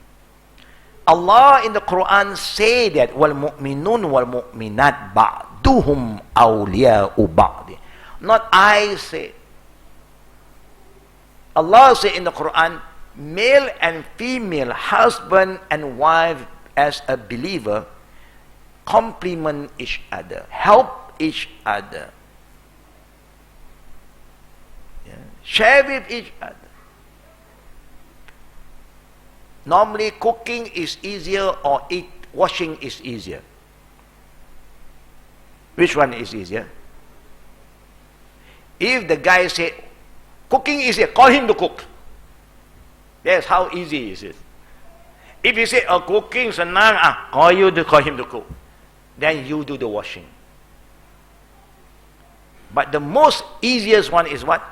Allah in the Quran say that وَالْمُؤْمِنُونَ وَالْمُؤْمِنَاتِ بَعْضُهُمْ أَوْلِيَاءُ بَعْضٍ. Not I say. Allah say in the Quran, male and female, husband and wife as a believer, complement each other, help each other, share with each other. Normally, cooking is easier or washing is easier. Which one is easier? If the guy say, cooking is easier, call him to cook. That's how easy is it. If you say, cooking senang, call him to cook. Then you do the washing. But the most easiest one is what?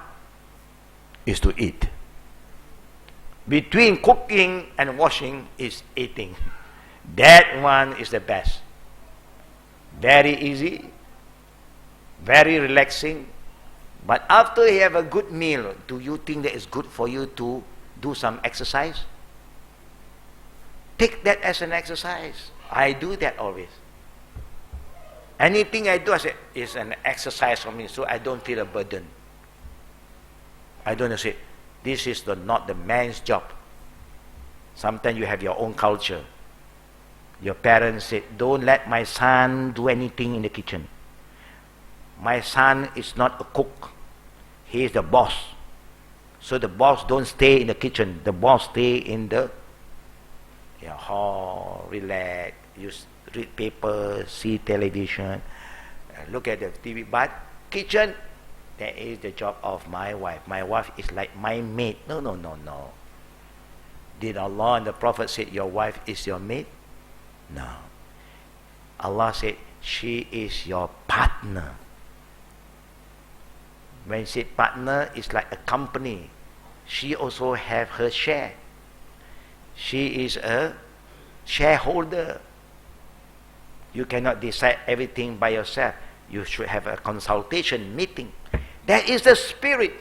Is to eat. Between cooking and washing is eating. That one is the best. Very easy, very relaxing. But after you have a good meal, do you think that it's good for you to do some exercise? Take that as an exercise. I do that always. Anything I do, I say, is an exercise for me, so I don't feel a burden. I don't say, this is not the man's job. Sometimes you have your own culture. Your parents said, don't let my son do anything in the kitchen. My son is not a cook. He is the boss. So the boss don't stay in the kitchen. The boss stay in the hall, relax, read paper, see television, look at the TV. But kitchen, that is the job of my wife. My wife is like my maid. No. Did Allah and the Prophet say your wife is your maid? No. Allah said she is your partner. When he said partner, it's like a company. She also have her share. She is a shareholder. You cannot decide everything by yourself. You should have a consultation meeting. That is the spirit.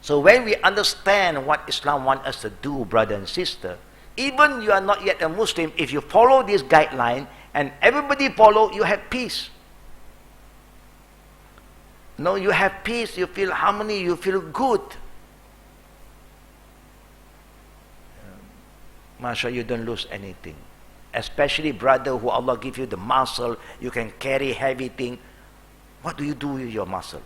So when we understand what Islam wants us to do, brother and sister, even you are not yet a Muslim, if you follow this guideline and everybody follow, you have peace. No, you have peace, you feel harmony, you feel good. Mashallah, you don't lose anything. Especially brother who Allah give you the muscle, you can carry heavy thing. What do you do with your muscle?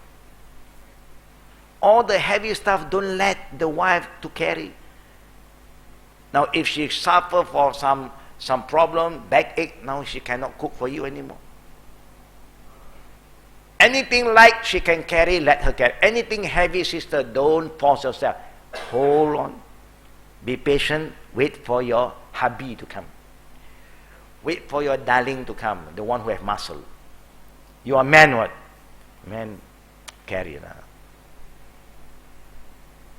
All the heavy stuff, don't let the wife to carry. Now if she suffer for some problem, backache, now she cannot cook for you anymore. Anything light she can carry, let her carry. Anything heavy, sister, don't force yourself. Hold on. Be patient. Wait for your hubby to come. Wait for your darling to come, the one who have muscle. You are man, what? Man, carry it.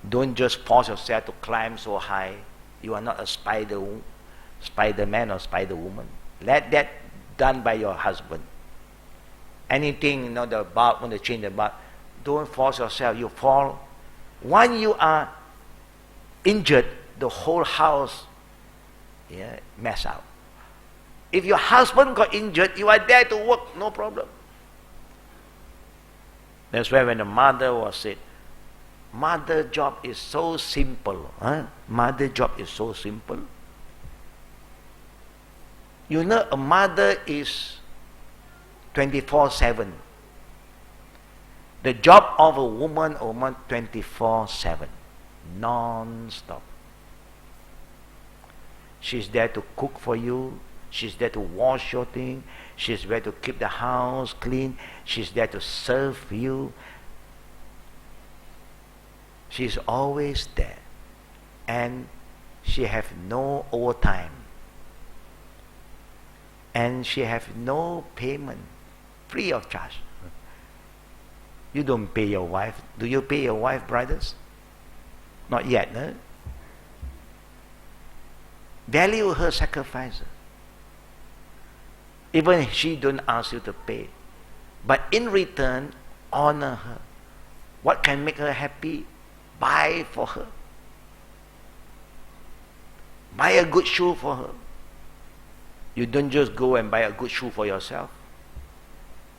Don't just force yourself to climb so high. You are not a Spider-Man or Spider-Woman. Let that done by your husband. Anything, the bulb, want to change the bulb, don't force yourself. You fall. When you are injured, the whole house mess up. If your husband got injured, you are there to work, no problem. That's why when the mother was said, mother job is so simple. Mother job is so simple. You know, a mother is 24/7. The job of a woman 24/7, non-stop. She's there to cook for you. She's there to wash your thing. She's there to keep the house clean. She's there to serve you. She's always there. And she have no overtime. And she have no payment. Free of charge. You don't pay your wife. Do you pay your wife, brothers? Not yet, no? Value her sacrifice. Even she don't ask you to pay. But in return, honor her. What can make her happy? Buy for her. Buy a good shoe for her. You don't just go and buy a good shoe for yourself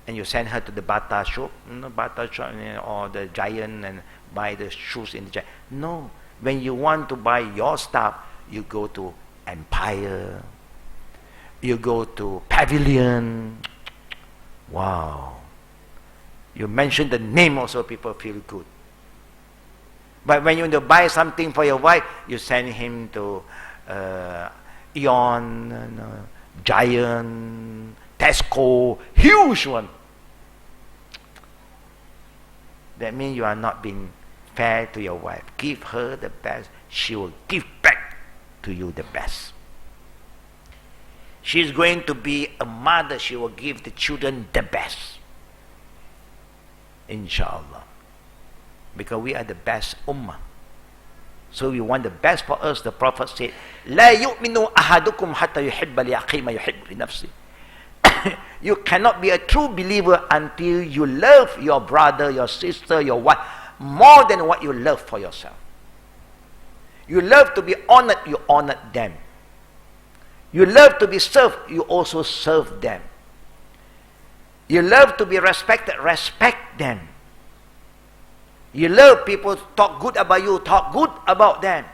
and you send her to the Bata shop, or the Giant, and buy the shoes in the Giant. No. When you want to buy your stuff, you go to Empire, you go to Pavilion. Wow. You mention the name also, people feel good. But when you want to buy something for your wife, you send him to Eon, Giant, Tesco, huge one. That means you are not being fair to your wife. Give her the best, she will give back to you the best. She's going to be a mother, she will give the children the best. Inshallah. Because we are the best ummah. So we want the best for us. The Prophet said, لا يؤمن أحدكم حتى يحب لأخيه ما يحب لنفسه. You cannot be a true believer until you love your brother, your sister, your wife more than what you love for yourself. You love to be honored, you honor them. You love to be served, you also serve them. You love to be respected, respect them. You love people to talk good about you, talk good about them.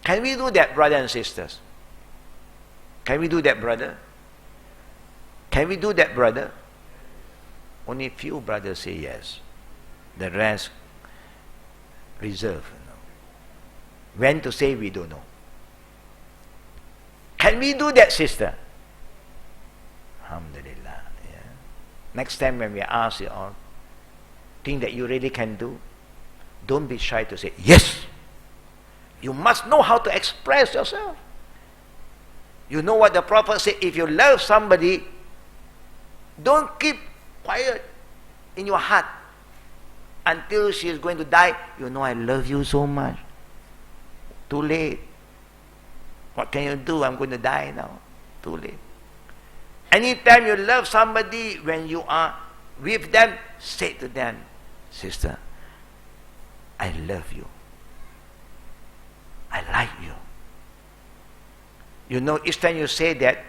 Can we do that, brothers and sisters? Can we do that, brother? Can we do that, brother? Only few brothers say yes. The rest reserve. When to say, we don't know. Can we do that, sister? Alhamdulillah. Yeah. Next time when we ask you all, think that you really can do, don't be shy to say, yes. You must know how to express yourself. You know what the Prophet said, if you love somebody, don't keep quiet in your heart until she is going to die. You know, I love you so much. Too late. What can you do? I'm going to die now. Too late. Anytime you love somebody, when you are with them, say to them, sister, I love you. I like you. You know, each time you say that,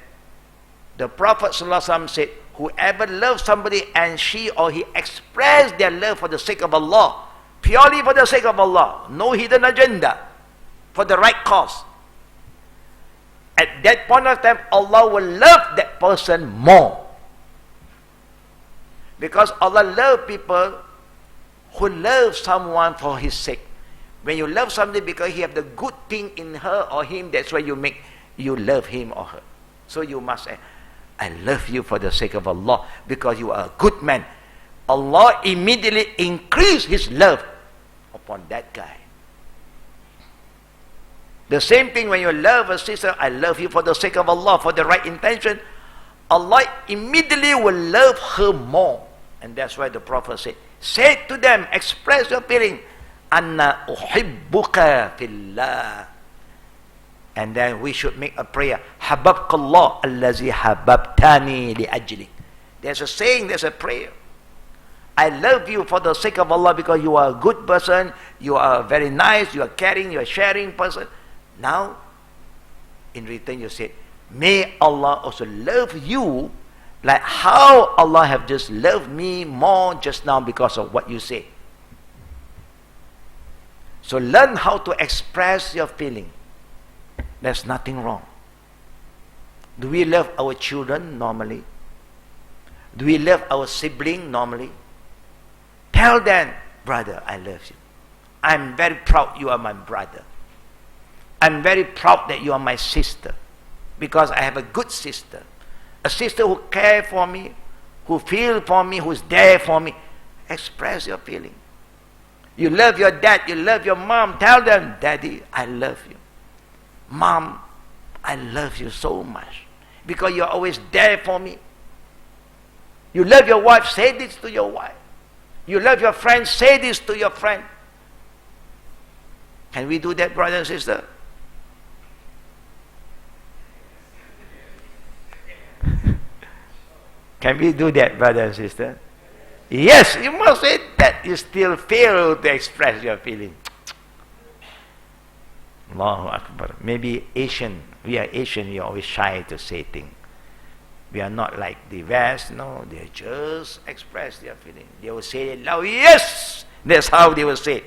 the Prophet ﷺ said, whoever loves somebody and she or he express their love for the sake of Allah, purely for the sake of Allah, no hidden agenda, for the right cause, at that point of time, Allah will love that person more. Because Allah loves people who love someone for his sake. When you love somebody because he have the good thing in her or him, that's why you love him or her. So you must say, I love you for the sake of Allah because you are a good man. Allah immediately increase his love upon that guy. The same thing when you love a sister, I love you for the sake of Allah, for the right intention, Allah immediately will love her more. And that's why the Prophet said, say to them, express your feeling, Anna uhibbuka fillah. And then we should make a prayer, Hababkallah allazi hababtani li ajlik. There's a saying, there's a prayer. I love you for the sake of Allah because you are a good person, you are very nice, you are caring, you are sharing person. Now, in return you say, may Allah also love you like how Allah have just loved me more just now because of what you say. So learn how to express your feeling. There's nothing wrong. Do we love our children normally? Do we love our sibling normally? Tell them, brother, I love you. I'm very proud you are my brother. I'm very proud that you are my sister because I have a good sister. A sister who cares for me, who feels for me, who's there for me. Express your feeling. You love your dad, you love your mom. Tell them, Daddy, I love you. Mom, I love you so much because you're always there for me. You love your wife, say this to your wife. You love your friend, say this to your friend. Can we do that, brother and sister? Can we do that, brother and sister? Yes, you must say that. You still fail to express your feeling. Allahu Akbar. Maybe Asian, we are Asian, we are always shy to say things. We are not like the West, no, they just express their feeling. They will say it loud, yes! That's how they will say it.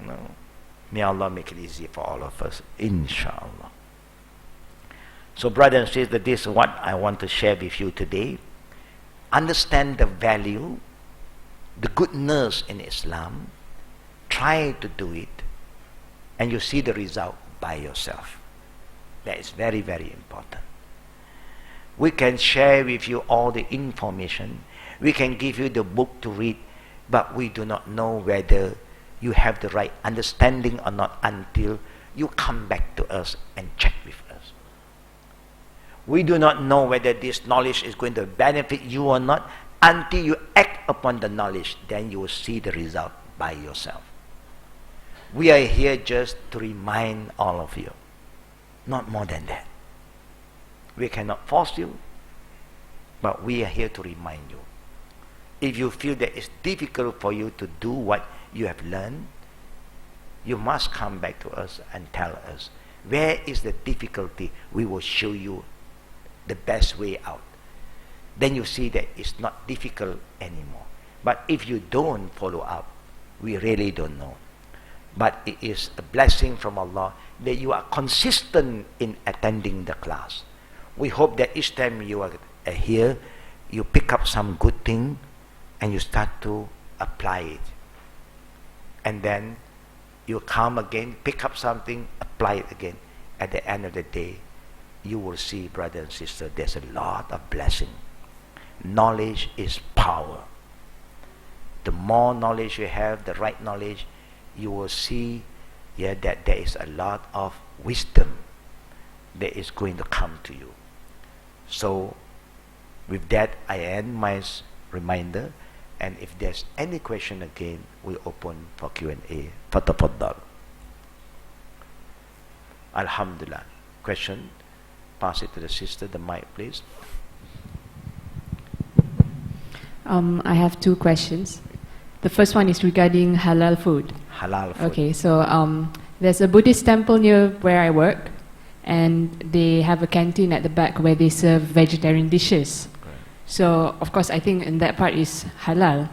No. May Allah make it easy for all of us, inshallah. So brothers and sisters, this is what I want to share with you today. Understand the value, the goodness in Islam. Try to do it. And you see the result by yourself. That is very, very important. We can share with you all the information. We can give you the book to read, but we do not know whether you have the right understanding or not until you come back to us and check with us. We do not know whether this knowledge is going to benefit you or not until you act upon the knowledge. Then you will see the result by yourself. We are here just to remind all of you. Not more than that. We cannot force you, but we are here to remind you. If you feel that it's difficult for you to do what you have learned, you must come back to us and tell us, where is the difficulty? We will show you the best way out. then you see that it's not difficult anymore. But if you don't follow up, we really don't know. But it is a blessing from Allah that you are consistent in attending the class. We hope that each time you are here, you pick up some good thing and you start to apply it. And then you come again, pick up something, apply it again. At the end of the day, you will see, brother and sister, there's a lot of blessing. Knowledge is power. The more knowledge you have, the right knowledge, you will see that there is a lot of wisdom that is going to come to you. So, with that, I end my reminder. And if there's any question again, we open for Q&A. Fatafaddal. Alhamdulillah. Question? Pass it to the sister, the mic, please. I have two questions. The first one is regarding halal food. Halal food. Okay, so there's a Buddhist temple near where I work, and they have a canteen at the back where they serve vegetarian dishes. So, of course, I think in that part is halal.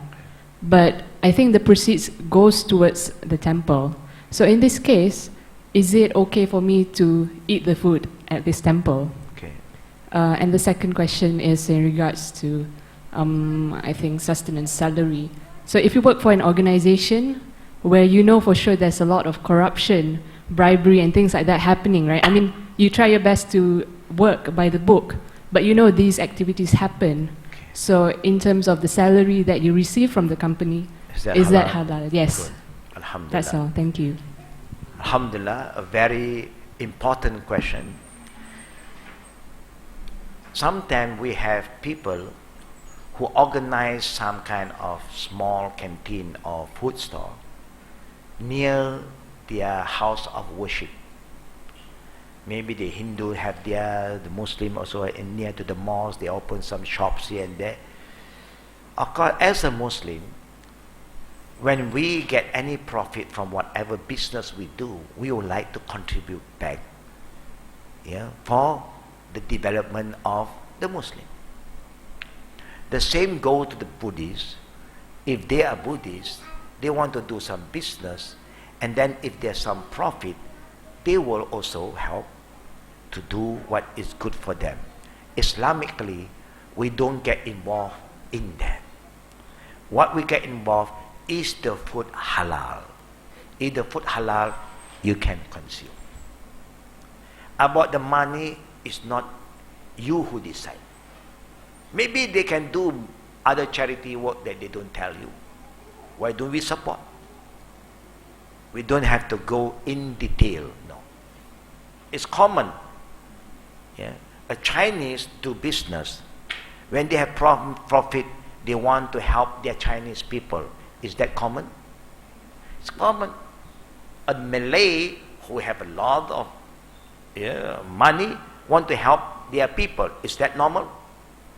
But I think the proceeds goes towards the temple. So in this case, is it okay for me to eat the food at this temple? Okay. And the second question is in regards to, I think, sustenance salary. So if you work for an organization where you know for sure there's a lot of corruption, bribery and things like that happening, right? I mean, you try your best to work by the book, but you know these activities happen. So in terms of the salary that you receive from the company, is that halal? Yes. Good. Alhamdulillah. That's all. Thank you. Alhamdulillah, a very important question. Sometimes we have people who organize some kind of small canteen or food store near their house of worship. Maybe the Hindu have their, the Muslim also, and near to the mosque, they open some shops here and there. Of course, as a Muslim, when we get any profit from whatever business we do, we would like to contribute back, for the development of the Muslim. The same goes to the Buddhists. If they are Buddhists, they want to do some business, and then if there's some profit, they will also help to do what is good for them. Islamically, we don't get involved in that. What we get involved is the food halal. If the food halal, you can consume. About the money, it's not you who decide. Maybe they can do other charity work that they don't tell you. Why don't we support? We don't have to go in detail, no. It's common. A Chinese do business. When they have profit, they want to help their Chinese people. Is that common? It's common. A Malay who have a lot of money want to help their people. Is that normal?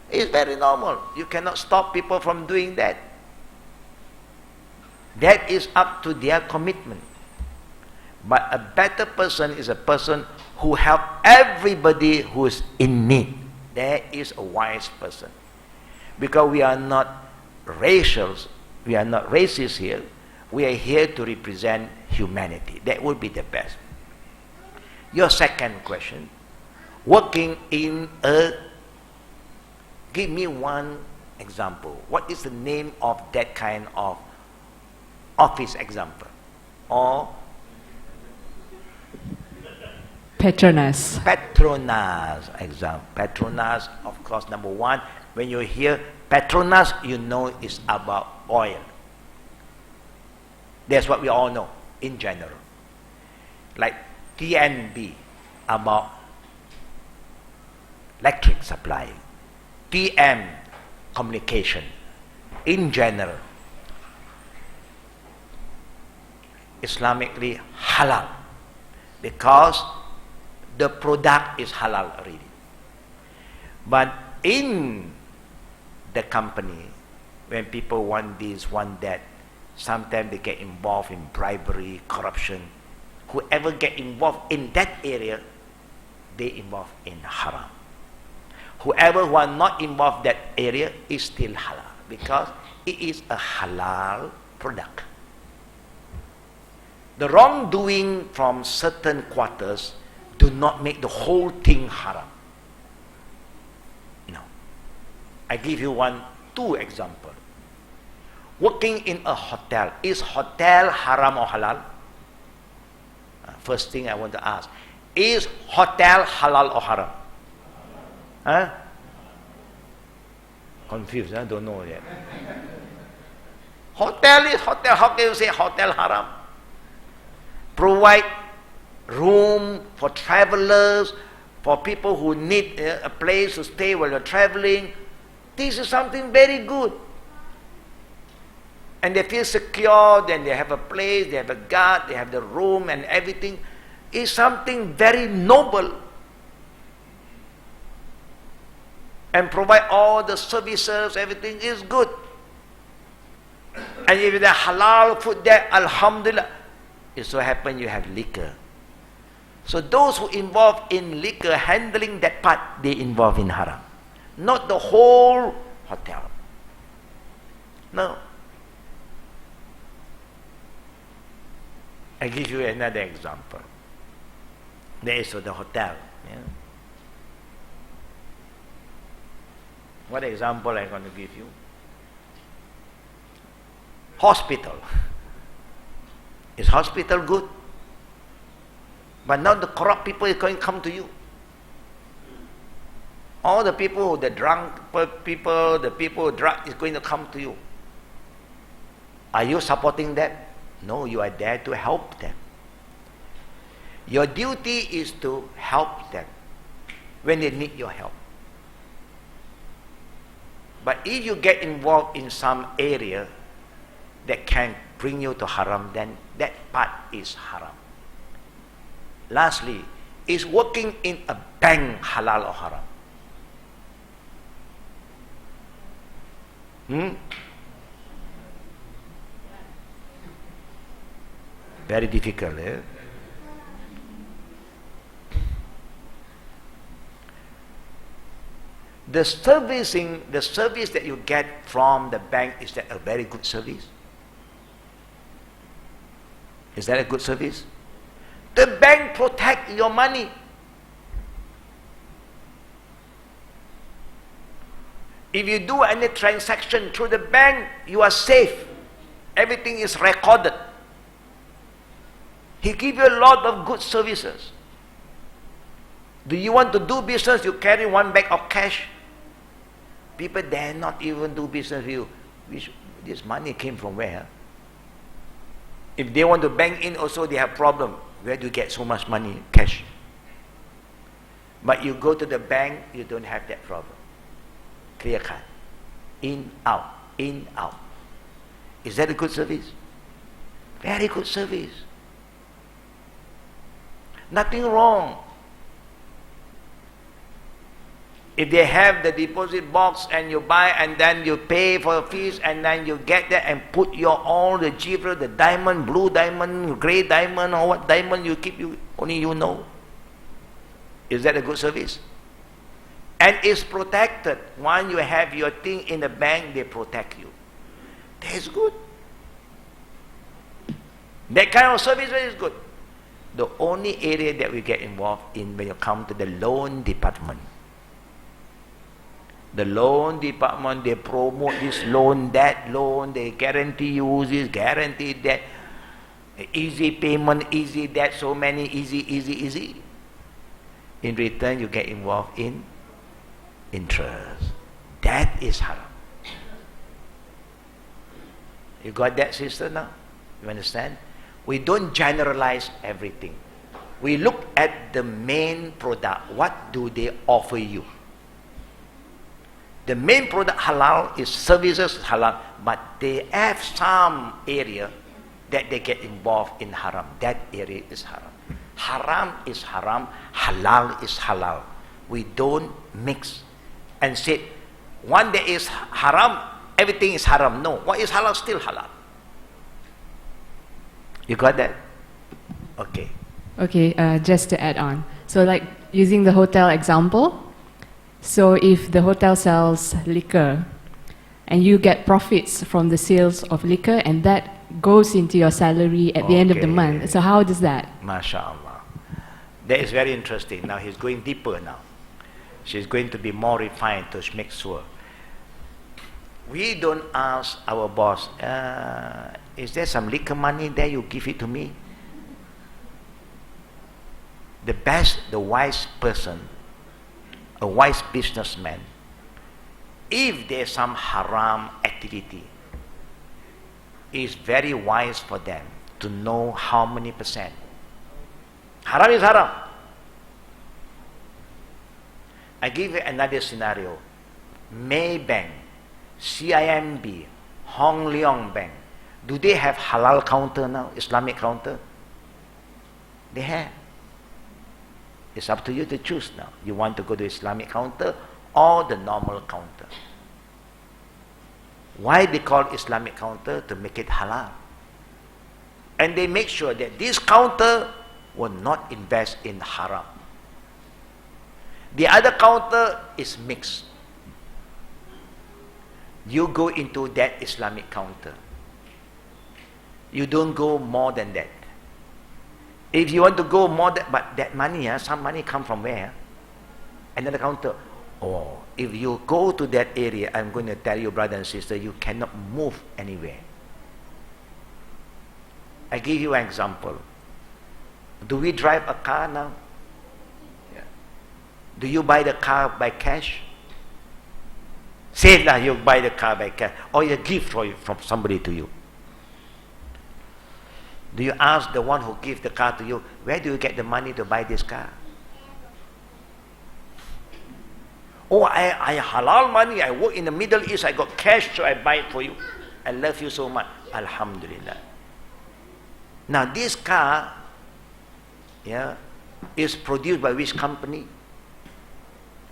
It's very normal. You cannot stop people from doing that. That is up to their commitment. But a better person is a person who helps everybody who is in need. That is a wise person. Because we are not racials, we are not racist here. We are here to represent humanity. That would be the best. Your second question, working in a, give me one example. What is the name of that kind of office example? Or Petronas. Petronas example. Petronas, of course, number one, when you hear Petronas, you know it's about oil. That's what we all know in general. Like TNB, about electric supply. TM, communication. In general, Islamically halal, because the product is halal already. But in the company, when people want this, want that, sometimes they get involved in bribery, corruption. Whoever get involved in that area, they involve in haram. whoever who are not involved that area is still halal because it is a halal product. The wrongdoing from certain quarters do not make the whole thing haram. No. I give you two examples. Working in a hotel. Is hotel haram or halal? First thing I want to ask. Is hotel halal or haram? Huh? Confused, huh? Don't know yet. Hotel is hotel. How can you say hotel haram? Provide room for travelers, for people who need a place to stay while you're traveling. This is something very good. And they feel secure, then they have a place, they have a guard, they have the room and everything. It's something very noble. And provide all the services, everything is good. And if there's halal food there, alhamdulillah. It so happens you have liquor. So those who involve in liquor, handling that part, they involve in haram. Not the whole hotel. No. I give you another example. There is the hotel. Yeah. What example I'm going to give you? Hospital. Is hospital good? But now the corrupt people is going to come to you. All the people, the drunk people, the people who drug is going to come to you. Are you supporting them? No, you are there to help them. Your duty is to help them when they need your help. But if you get involved in some area that can bring you to haram, then that part is haram. Lastly, is working in a bank halal or haram? Very difficult, eh? The service that you get from the bank, is that a very good service? Is that a good service? The bank protect your money. If you do any transaction through the bank, you are safe. Everything is recorded. He gives you a lot of good services. Do you want to do business? You carry one bag of cash. People dare not even do business with you. This money came from where? If they want to bank in also, they have problem. Where do you get so much money? Cash. But you go to the bank, you don't have that problem. Clear cut. In, out. In, out. Is that a good service? Very good service. Nothing wrong. If they have the deposit box and you buy and then you pay for the fees and then you get that and put your all the jewelry, the diamond, blue diamond, grey diamond, or what diamond you keep, only you know. Is that a good service? And it's protected. When you have your thing in the bank, they protect you. That's good. That kind of service is good. The only area that we get involved in when you come to the loan department. The loan department, they promote this loan, that loan, they guarantee you this, guarantee that, easy payment, easy that, so many, easy. In return, you get involved in interest. That is haram. You got that, sister, now? You understand? We don't generalize everything. We look at the main product. What do they offer you? The main product halal is services halal, but they have some area that they get involved in haram. That area is haram. Haram is haram, halal is halal. We don't mix and say one day is haram, everything is haram. No, what is halal still halal. You got that? Okay. Okay, just to add on. So like using the hotel example, So if the hotel sells liquor and you get profits from the sales of liquor and that goes into your salary at the end of the month. So how does that? MashaAllah. That is very interesting. Now he's going deeper now. She's going to be more refined to make sure. We don't ask our boss, is there some liquor money there? You give it to me. The wise person, a wise businessman, if there's some haram activity, it's very wise for them to know how many percent. Haram is haram. I give you another scenario. Maybank, CIMB, Hong Leong Bank, do they have halal counter now, Islamic counter? They have. It's up to you to choose now. You want to go to Islamic counter or the normal counter. Why they call Islamic counter? To make it halal. And they make sure that this counter will not invest in haram. The other counter is mixed. You go into that Islamic counter. You don't go more than that. If you want to go more than, but that money, some money come from where? Another counter. Oh, if you go to that area, I'm going to tell you, brother and sister, you cannot move anywhere. I give you an example. Do we drive a car now? Yeah. Do you buy the car by cash? Say that you buy the car by cash, or a gift from somebody to you. Do you ask the one who gives the car to you, where do you get the money to buy this car? Oh, I halal money, I work in the Middle East, I got cash, so I buy it for you. I love you so much. Alhamdulillah. Now this car, is produced by which company?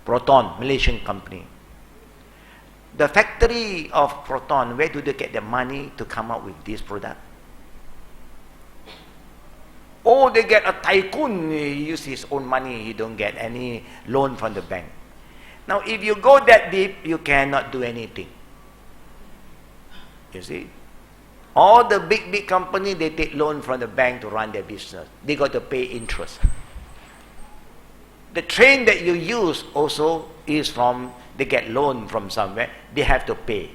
Proton, Malaysian company. The factory of Proton, where do they get the money to come up with this product? Oh, they get a tycoon, he uses his own money, he don't get any loan from the bank. Now, if you go that deep, you cannot do anything. You see? All the big company, they take loan from the bank to run their business. They got to pay interest. The train that you use also is from, they get loan from somewhere, they have to pay.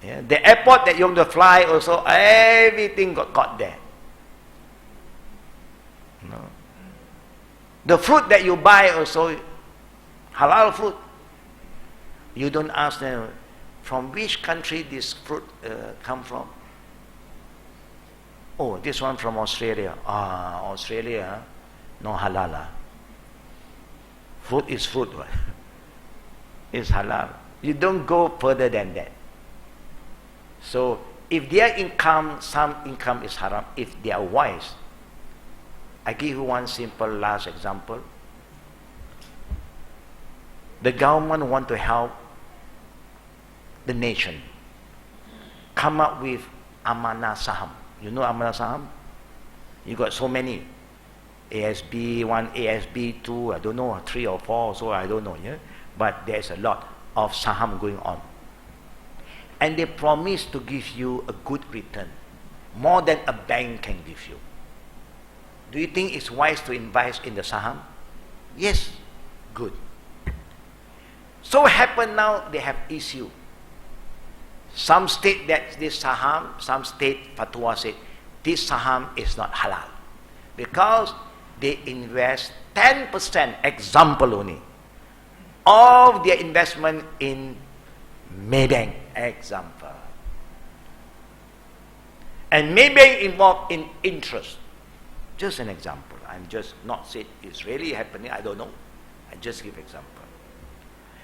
Yeah, the airport that you want to fly also, everything got there. No. The fruit that you buy also, halal fruit. You don't ask them, from which country this fruit come from? Oh, this one from Australia. Australia, no halal. Fruit is fruit. It's halal. You don't go further than that. So, if their income, some income is haram, if they are wise, I give you one simple last example. The government want to help the nation come up with amanah saham. You know amanah saham? You got so many. ASB 1, ASB 2, I don't know, 3 or 4, so I don't know. Yeah? But there's a lot of saham going on. And they promise to give you a good return, more than a bank can give you. Do you think it's wise to invest in the saham? Yes, good. So happen now they have issue. Some state that this saham, some state fatwa said this saham is not halal because they invest 10%, example only, of their investment in Maybank, example. And Maybank involved in interest. Just an example. I'm just not saying it's really happening, I don't know. I just give example.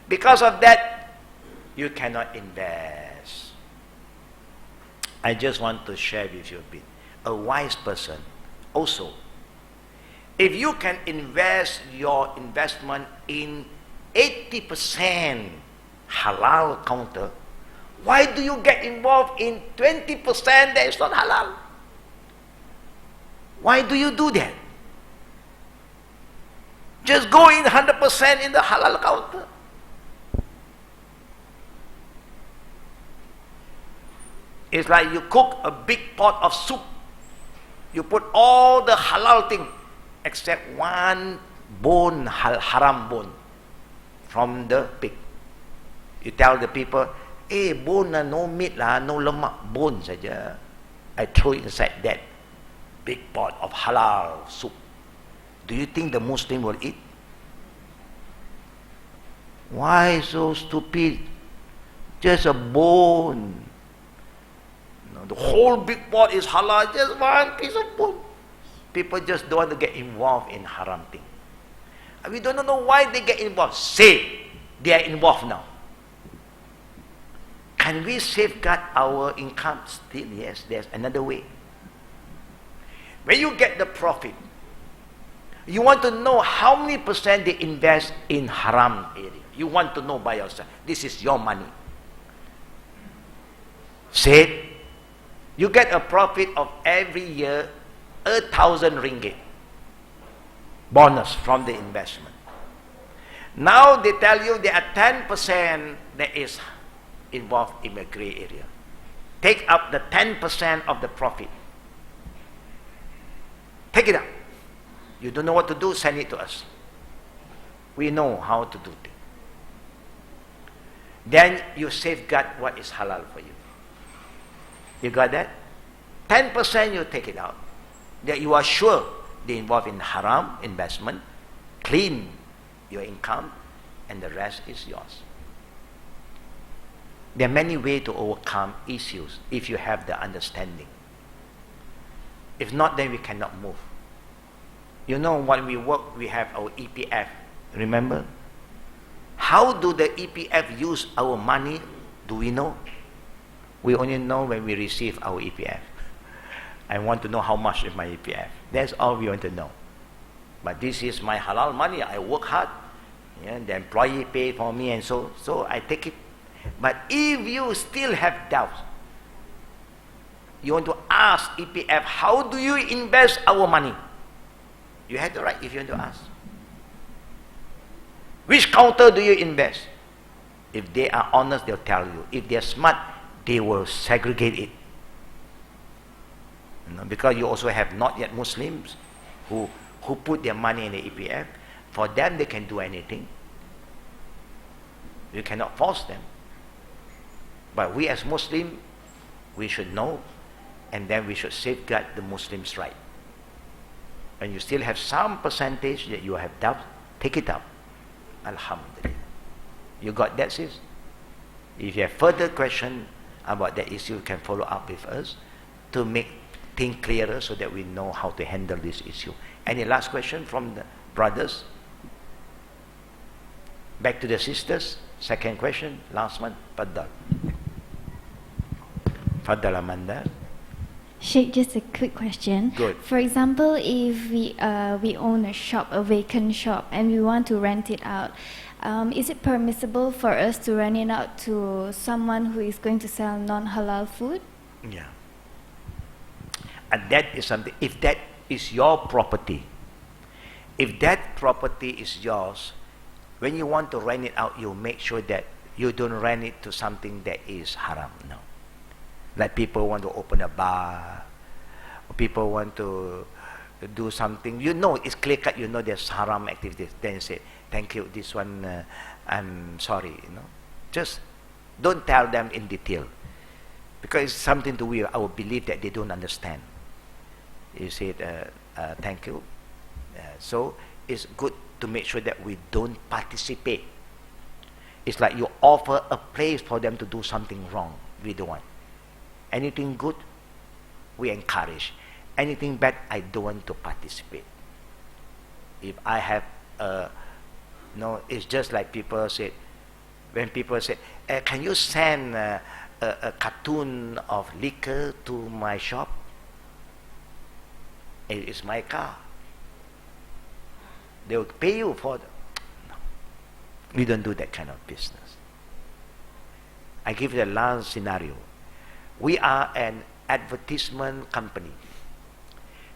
Because of that, you cannot invest. I just want to share with you a bit. A wise person also, if you can invest your investment in 80% halal counter, why do you get involved in 20% that is not halal? Why do you do that? Just go in 100% in the halal counter. It's like you cook a big pot of soup. You put all the halal thing except one bone, haram bone from the pig. You tell the people, bone no meat lah, no lemak, bone saja. I throw it inside that big pot of halal soup. Do you think the Muslim will eat? Why so stupid? Just a bone. No, the whole big pot is halal, just one piece of bone. People just don't want to get involved in haram thing. And we don't know why they get involved. Say they are involved now. Can we safeguard our income? Still, yes, there's another way. When you get the profit, you want to know how many percent they invest in haram area. You want to know by yourself. This is your money. Say, you get a profit of every year 1,000 ringgit bonus from the investment. Now they tell you there are 10% that is involved in the gray area. Take up the 10% of the profit. Take it up. You don't know what to do, send it to us. We know how to do things. Then you safeguard what is halal for you. You got that? 10% you take it out. That you are sure they involve in haram investment, clean your income, and the rest is yours. There are many ways to overcome issues if you have the understanding. If not, then we cannot move. You know, when we work, we have our EPF. Remember? How do the EPF use our money? Do we know? We only know when we receive our EPF. I want to know how much is my EPF. That's all we want to know. But this is my halal money. I work hard. Yeah, the employee pay for me, and so I take it. But if you still have doubts, you want to ask EPF, how do you invest our money? You have the right if you want to ask. Which counter do you invest? If they are honest, they'll tell you. If they're smart, they will segregate it. You know, because you also have not yet Muslims who put their money in the EPF. For them, they can do anything. You cannot force them. But we as Muslims, we should know, and then we should safeguard the Muslims' right. When you still have some percentage that you have doubt, take it up. Alhamdulillah. You got that, sis? If you have further question about that issue, you can follow up with us to make things clearer so that we know how to handle this issue. Any last question from the brothers? Back to the sisters. Second question, last one. Faddal. Faddal Amanda. Sheikh, just a quick question. Good. For example, if we own a shop, a vacant shop, and we want to rent it out, is it permissible for us to rent it out to someone who is going to sell non-halal food? Yeah. And that is something, if that is your property, if that property is yours, when you want to rent it out, you make sure that you don't rent it to something that is haram. No. Like people want to open a bar, or people want to do something. You know, it's clear cut, you know there's haram activities. Then you say, thank you, this one, I'm sorry, you know. Just don't tell them in detail. Because it's something to do with our belief that they don't understand. You say, thank you. So it's good to make sure that we don't participate. It's like you offer a place for them to do something wrong. We don't want. Anything good, we encourage. Anything bad, I don't want to participate. If I have, no, it's just like people said, when people say, can you send a carton of liquor to my shop? It's my car. They will pay you for the... No. We don't do that kind of business. I give you the last scenario. We are an advertisement company.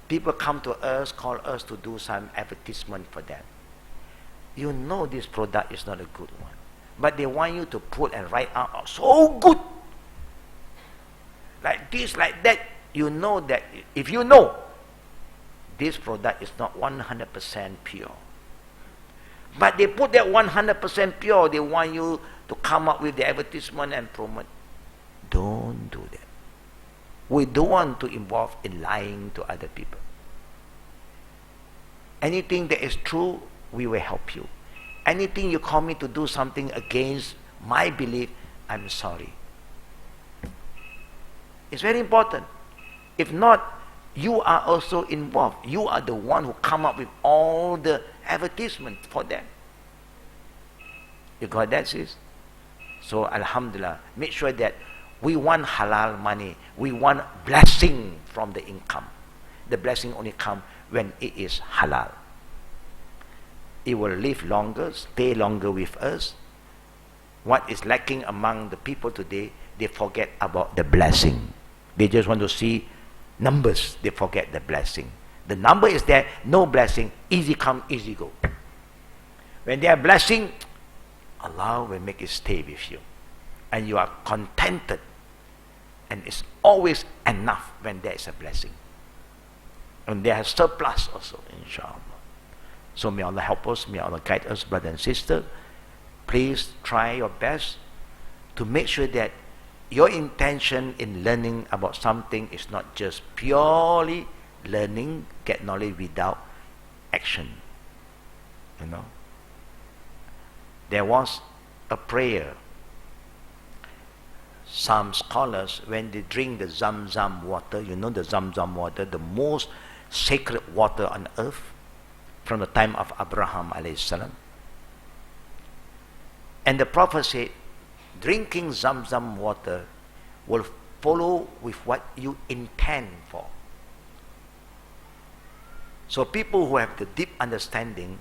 People come to us, call us to do some advertisement for them. you know this product is not a good one. But they want you to put and write out, "Oh, so good." Like this, like that. You know that if you know this product is not 100% pure. But they put that 100% pure, they want you to come up with the advertisement and promote. Don't do that. We don't want to involve in lying to other people. Anything that is true, we will help you. Anything you call me to do something against my belief, I'm sorry. It's very important. If not, you are also involved. You are the one who come up with all the advertisements for them. You got that, sis? So, alhamdulillah, make sure that we want halal money. We want blessing from the income. The blessing only comes when it is halal. It will live longer, stay longer with us. What is lacking among the people today, they forget about the blessing. They just want to see numbers. They forget the blessing. The number is there, no blessing, easy come, easy go. When they are blessing, Allah will make it stay with you. And you are contented. And it's always enough when there is a blessing. And there is surplus also, inshallah. So may Allah help us, may Allah guide us, brother and sister. Please try your best to make sure that your intention in learning about something is not just purely learning, get knowledge without action. You know, there was a prayer. Some scholars, when they drink the Zamzam water, you know the Zamzam water, the most sacred water on earth, from the time of Abraham alayhi salam. And the Prophet said, drinking Zamzam water will follow with what you intend for. So people who have the deep understanding,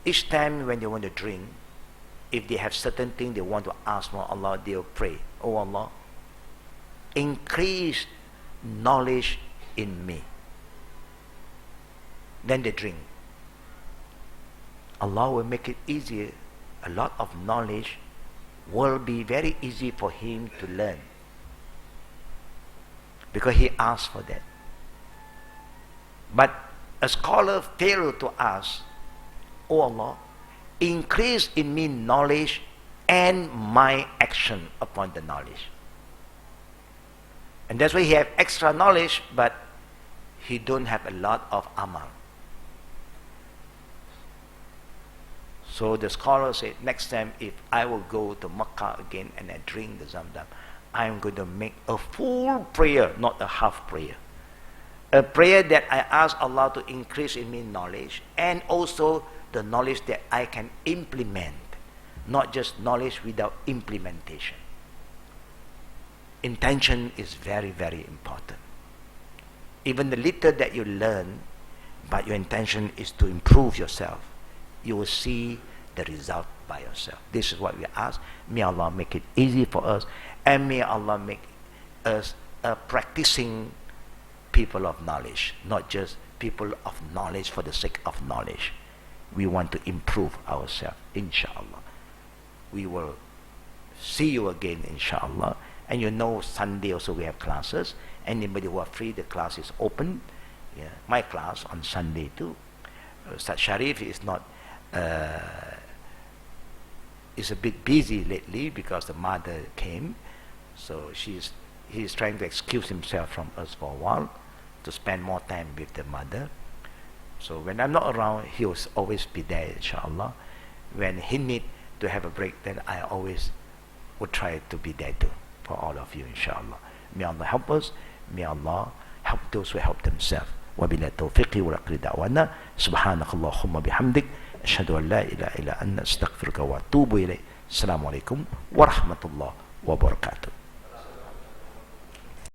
each time when they want to drink, if they have certain things they want to ask for Allah, they will pray, "Oh Allah, increase knowledge in me." Then they drink. Allah will make it easier. A lot of knowledge will be very easy for him to learn, because he asked for that. But a scholar failed to ask, "Oh Allah, increase in me knowledge and my action upon the knowledge." And that's why he have extra knowledge, but he don't have a lot of amal. So the scholar said, next time if I will go to Makkah again and I drink the Zamzam, I'm going to make a full prayer, not a half prayer. A prayer that I ask Allah to increase in me knowledge, and also the knowledge that I can implement, not just knowledge without implementation. Intention is very, very important. Even the little that you learn, but your intention is to improve yourself, you will see the result by yourself. This is what we ask. May Allah make it easy for us, and may Allah make us a practicing people of knowledge, not just people of knowledge for the sake of knowledge. We want to improve ourselves, inshallah. We will see you again, inshallah. And you know, Sunday also we have classes. Anybody who are free, the class is open. Yeah, my class on Sunday too. Ustaz Sharif is not is a bit busy lately because the mother came, so he's trying to excuse himself from us for a while to spend more time with the mother. So when I'm not around, he will always be there, inshallah. When he need to have a break, then I always would try to be there too for all of you, inshallah. May Allah help us. May Allah help those who help themselves. وبلا توفيقي ولقل دعوانا سبحانك اللهم بحمدك أشهد أن لا إله إلا أنت أستغفرك وأتوب إليك. السلام عليكم ورحمة الله وبركاته.